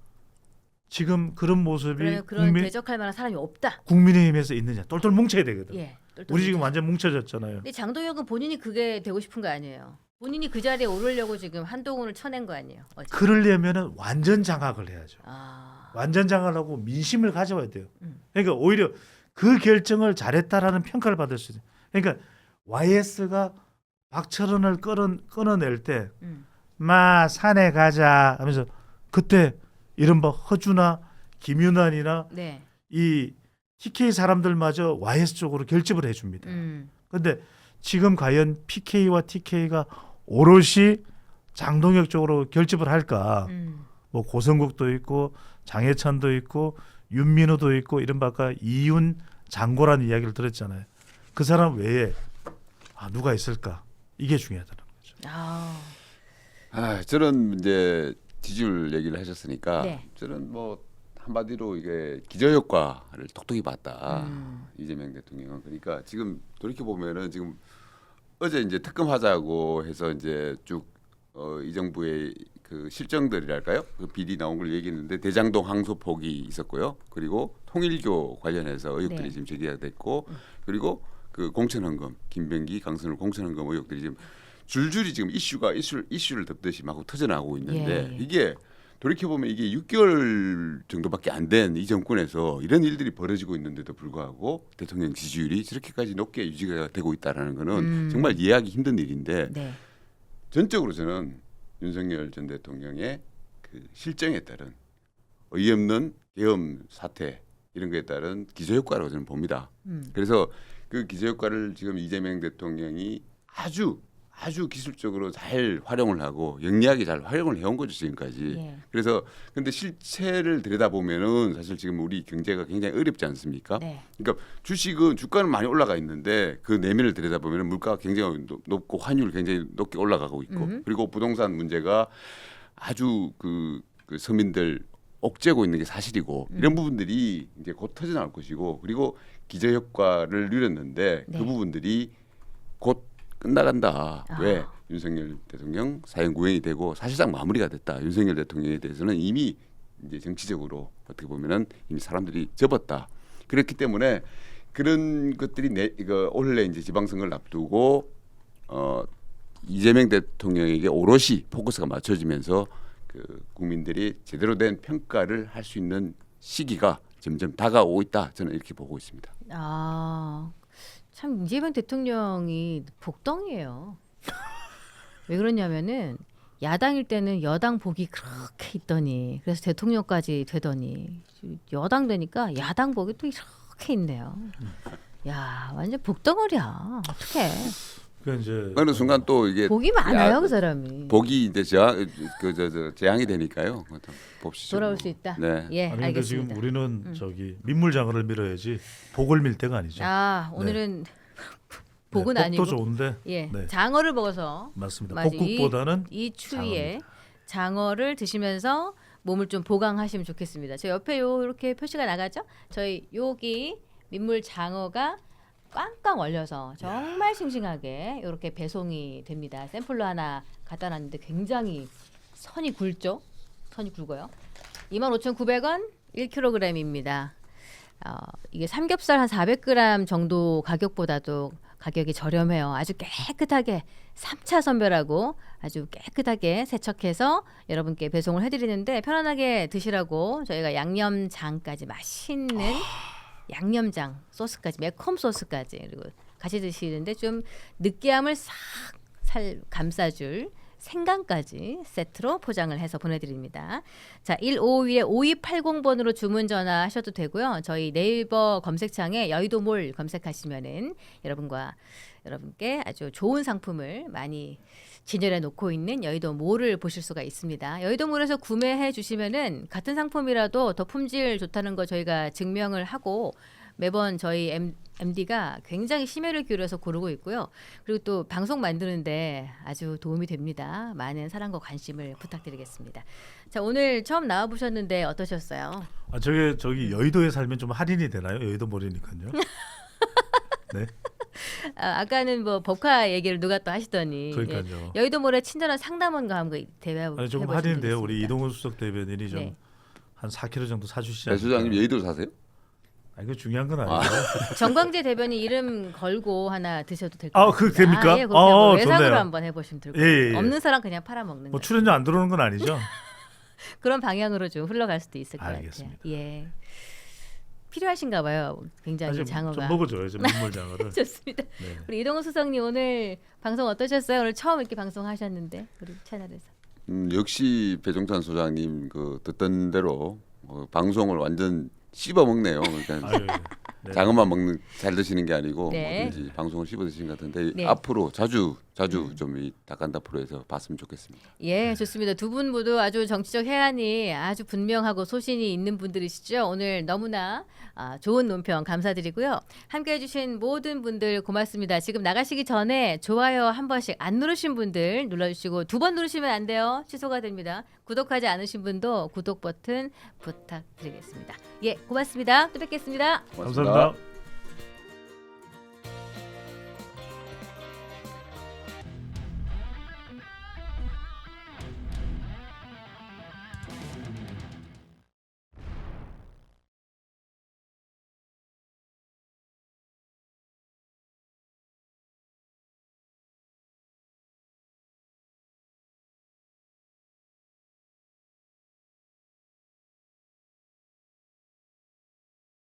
지금 그런 모습이 그런 대적할 만한 사람이 없다. 국민의힘에서 있느냐? 똘똘 뭉쳐야 되거든. 예. 우리 지금 완전 뭉쳐졌잖아요. 근데 장동혁은 본인이 그게 되고 싶은 거 아니에요. 본인이 그 자리에 오르려고 지금 한동훈을 쳐낸 거 아니에요. 어제. 그러려면은 완전 장악을 해야죠. 아. 완전 장악을 하고 민심을 가져와야 돼요. 그러니까 오히려 그 결정을 잘했다라는 평가를 받을 수 있어요. 그러니까 YS가 박철원을 끊어낼 때 마 산에 가자 하면서 그때 이른바 허주나 김윤환이나 네. 이 TK 사람들마저 YS 쪽으로 결집을 해줍니다. 그런데 지금 과연 PK와 TK가 오롯이 장동혁 쪽으로 결집을 할까? 뭐 고성국도 있고 장해찬도 있고 윤민호도 있고 이른바 아까 이윤 장고라는 이야기를 들었잖아요. 그 사람 외에 누가 있을까? 이게 중요하다는 거죠. 저는 이제 지지율 얘기를 하셨으니까 네. 저는 뭐 한마디로 이게 기저효과를 톡톡히 봤다. 이재명 대통령은. 그러니까 지금 돌이켜 보면은 지금 어제 이제 특검하자고 해서 이제 쭉 이 정부의 그 실정들이랄까요? 그 비리 나온 걸 얘기했는데 대장동 항소 폭이 있었고요. 그리고 통일교 관련해서 의혹들이 네. 지금 제기가 됐고, 그리고 그 공천헌금, 김병기, 강선울 공천헌금 의혹들이 지금 줄줄이 지금 이슈를 덮듯이 막 터져나오고 있는데 예. 이게 돌이켜 보면 이게 6개월 정도밖에 안 된 이 정권에서 이런 일들이 벌어지고 있는데도 불구하고 대통령 지지율이 저렇게까지 높게 유지가 되고 있다라는 거는 정말 이해하기 힘든 일인데 네. 전적으로 저는 윤석열 전 대통령의 그 실정에 따른 어이없는 계엄 사태 이런 거에 따른 기저효과라고 저는 봅니다. 그래서 그 기저효과를 지금 이재명 대통령이 아주 기술적으로 잘 활용을 하고 영리하게 잘 활용을 해온 거죠 지금까지. 예. 그래서 근데 실체를 들여다보면은 사실 지금 우리 경제가 굉장히 어렵지 않습니까? 네. 그러니까 주식은 주가는 많이 올라가 있는데 그 내면을 들여다보면은 물가가 굉장히 높고 환율 굉장히 높게 올라가고 있고 그리고 부동산 문제가 아주 그 서민들 옥죄고 있는 게 사실이고 이런 부분들이 이제 곧 터져 나올 것이고 그리고 기저효과를 누렸는데 네. 그 부분들이 곧 끝나간다. 왜? 윤석열 대통령 사형 구형이 되고 사실상 마무리가 됐다. 윤석열 대통령에 대해서는 이미 이제 정치적으로 어떻게 보면은 이미 사람들이 접었다. 그렇기 때문에 그런 것들이 올해 이제 지방선거를 앞두고 이재명 대통령에게 오롯이 포커스가 맞춰지면서 그 국민들이 제대로 된 평가를 할 수 있는 시기가 점점 다가오고 있다. 저는 이렇게 보고 있습니다. 참 이재명 대통령이 복덩이에요. 왜 그러냐면은 야당일 때는 여당 복이 그렇게 있더니 그래서 대통령까지 되더니 여당 되니까 야당 복이 또 이렇게 있네요. 야 완전 복덩어리야. 어떡해. 그러니까 이제 어느 순간 또 이게 복이 많아요 그 사람이. 복이 이제 재앙이 되니까요. 봅시다. 돌아올 수 있다. 네. 예, 아니 근데 알겠습니다. 지금 우리는 저기 민물장어를 밀어야지 복을 밀 때가 아니죠. 오늘은 복은 네, 아니고 복도 좋은데 예, 네. 장어를 먹어서 맞습니다. 맞아, 복국보다는 이 추위에 장어입니다. 장어를 드시면서 몸을 좀 보강하시면 좋겠습니다. 저 옆에 이렇게 표시가 나가죠? 저희 여기 민물 장어가 꽝꽝 얼려서 정말 싱싱하게 이렇게 배송이 됩니다. 샘플로 하나 갖다 놨는데 굉장히 선이 굵죠? 선이 굵어요. 25,900원 1kg입니다. 이게 삼겹살 한 400g 정도 가격보다도 가격이 저렴해요. 아주 깨끗하게 3차 선별하고 아주 깨끗하게 세척해서 여러분께 배송을 해드리는데 편안하게 드시라고 저희가 양념장까지 맛있는 양념장 소스까지 매콤 소스까지 그리고 같이 드시는데 좀 느끼함을 싹 감싸줄 생강까지 세트로 포장을 해서 보내드립니다. 자, 152에 5280번으로 주문 전화하셔도 되고요. 저희 네이버 검색창에 여의도몰 검색하시면은 여러분께 아주 좋은 상품을 많이 진열해 놓고 있는 여의도 몰을 보실 수가 있습니다. 여의도 몰에서 구매해 주시면은 같은 상품이라도 더 품질 좋다는 거 저희가 증명을 하고 매번 저희 MD가 굉장히 심혈을 기울여서 고르고 있고요. 그리고 또 방송 만드는데 아주 도움이 됩니다. 많은 사랑과 관심을 부탁드리겠습니다. 자, 오늘 처음 나와 보셨는데 어떠셨어요? 아, 저기 여의도에 살면 좀 할인이 되나요? 여의도 몰이니까요. 네, 아까는 뭐 법카 얘기를 누가 또 하시더니 그러니까요. 예, 여의도 몰에 친절한 상담원과 한번 대화 아니, 조금 해보시면 할인인데요. 우리 되겠습니다. 이동훈 수석 대변인이 좀 네. 한 4kg 정도 사주시지 배 않을까. 소장님 여의도 사세요? 아니, 그 중요한 건 아니고. 정광재 대변인 이름 걸고 하나 드셔도 될 것 같아요. 그거 됩니까? 예, 그렇게 한번 외상으로 좋네요. 한번 해보시면 될 것 예, 같아요. 예. 없는 사람 그냥 팔아먹는 뭐 거. 출연료 안 들어오는 건 아니죠? 그런 방향으로 좀 흘러갈 수도 있을 것 알겠습니다. 같아요. 예. 필요하신가 봐요. 굉장히 좀 장어가. 먹어줘야죠, 민물 장어를. 좋습니다. 네. 우리 이동훈 수석님 오늘 방송 어떠셨어요? 오늘 처음 이렇게 방송하셨는데 우리 채널에서. 역시 배종찬 소장님 그 듣던 대로 방송을 완전 씹어 먹네요. 그러니까 아유, 네. 장어만 먹는 잘 드시는 게 아니고 네. 뭐든지 방송을 씹어 드시는 것 같은데 네. 앞으로 자주 좀 이 닭간다 프로에서 봤으면 좋겠습니다. 예, 좋습니다. 두 분 모두 아주 정치적 해안이 아주 분명하고 소신이 있는 분들이시죠. 오늘 너무나 좋은 논평 감사드리고요. 함께해 주신 모든 분들 고맙습니다. 지금 나가시기 전에 좋아요 한 번씩 안 누르신 분들 눌러주시고 2번 누르시면 안 돼요. 취소가 됩니다. 구독하지 않으신 분도 구독 버튼 부탁드리겠습니다. 예, 고맙습니다. 또 뵙겠습니다. 고맙습니다. 감사합니다.